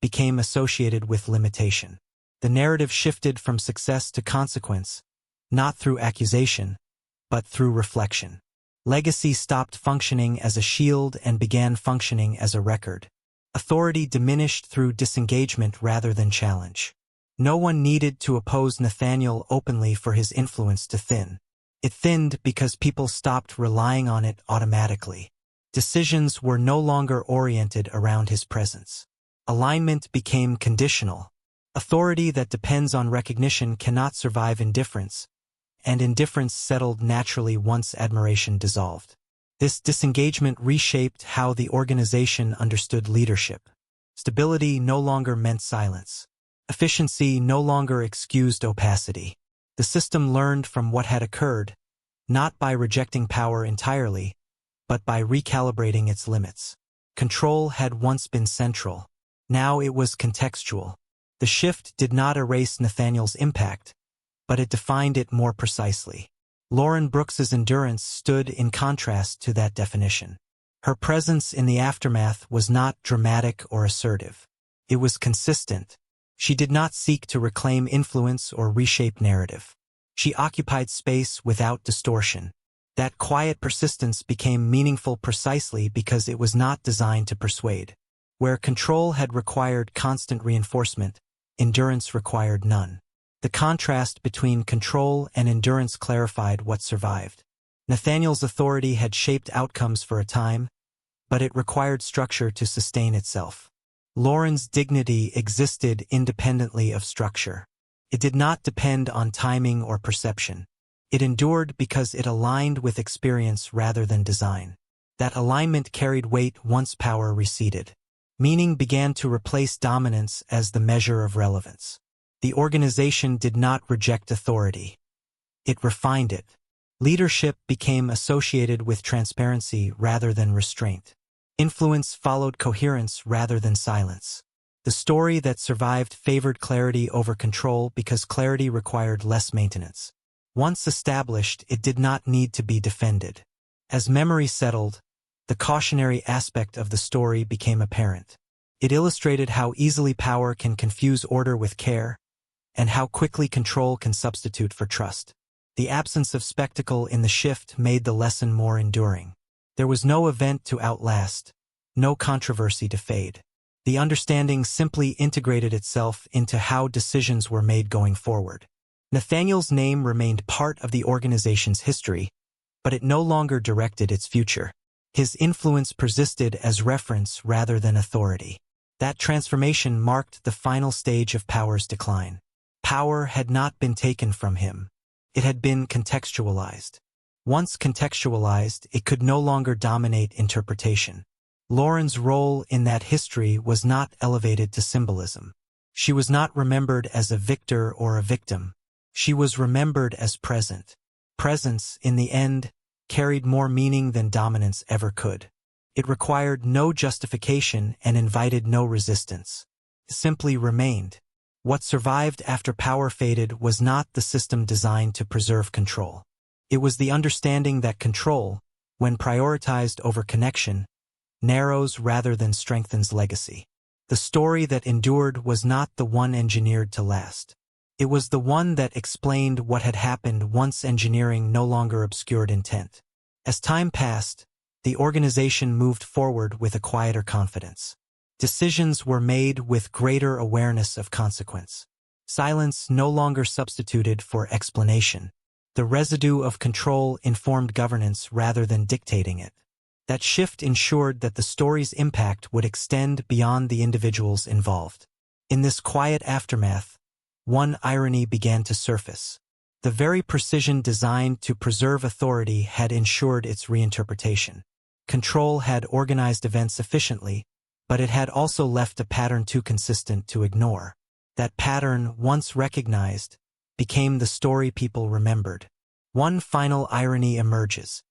Speaker 1: became associated with limitation. The narrative shifted from success to consequence, not through accusation, but through reflection. Legacy stopped functioning as a shield and began functioning as a record. Authority diminished through disengagement rather than challenge. No one needed to oppose Nathaniel openly for his influence to thin. It thinned because people stopped relying on it automatically. Decisions were no longer oriented around his presence. Alignment became conditional. Authority that depends on recognition cannot survive indifference, and indifference settled naturally once admiration dissolved. This disengagement reshaped how the organization understood leadership. Stability no longer meant silence. Efficiency no longer excused opacity. The system learned from what had occurred, not by rejecting power entirely, but by recalibrating its limits. Control had once been central. Now it was contextual. The shift did not erase Nathaniel's impact, but it defined it more precisely. Lauren Brooks's endurance stood in contrast to that definition. Her presence in the aftermath was not dramatic or assertive. It was consistent. She did not seek to reclaim influence or reshape narrative. She occupied space without distortion. That quiet persistence became meaningful precisely because it was not designed to persuade. Where control had required constant reinforcement, endurance required none. The contrast between control and endurance clarified what survived. Nathaniel's authority had shaped outcomes for a time, but it required structure to sustain itself. Lauren's dignity existed independently of structure. It did not depend on timing or perception. It endured because it aligned with experience rather than design. That alignment carried weight once power receded. Meaning began to replace dominance as the measure of relevance. The organization did not reject authority. It refined it. Leadership became associated with transparency rather than restraint. Influence followed coherence rather than silence. The story that survived favored clarity over control because clarity required less maintenance. Once established, it did not need to be defended. As memory settled, the cautionary aspect of the story became apparent. It illustrated how easily power can confuse order with care, and how quickly control can substitute for trust. The absence of spectacle in the shift made the lesson more enduring. There was no event to outlast, no controversy to fade. The understanding simply integrated itself into how decisions were made going forward. Nathaniel's name remained part of the organization's history, but it no longer directed its future. His influence persisted as reference rather than authority. That transformation marked the final stage of power's decline. Power had not been taken from him. It had been contextualized. Once contextualized, it could no longer dominate interpretation. Lauren's role in that history was not elevated to symbolism. She was not remembered as a victor or a victim. She was remembered as present. Presence, in the end, carried more meaning than dominance ever could. It required no justification and invited no resistance. It simply remained. What survived after power faded was not the system designed to preserve control. It was the understanding that control, when prioritized over connection, narrows rather than strengthens legacy. The story that endured was not the one engineered to last. It was the one that explained what had happened once engineering no longer obscured intent. As time passed, the organization moved forward with a quieter confidence. Decisions were made with greater awareness of consequence. Silence no longer substituted for explanation. The residue of control informed governance rather than dictating it. That shift ensured that the story's impact would extend beyond the individuals involved. In this quiet aftermath, one irony began to surface. The very precision designed to preserve authority had ensured its reinterpretation. Control had organized events efficiently, but it had also left a pattern too consistent to ignore. That pattern, once recognized, became the story people remembered. One final irony emerges.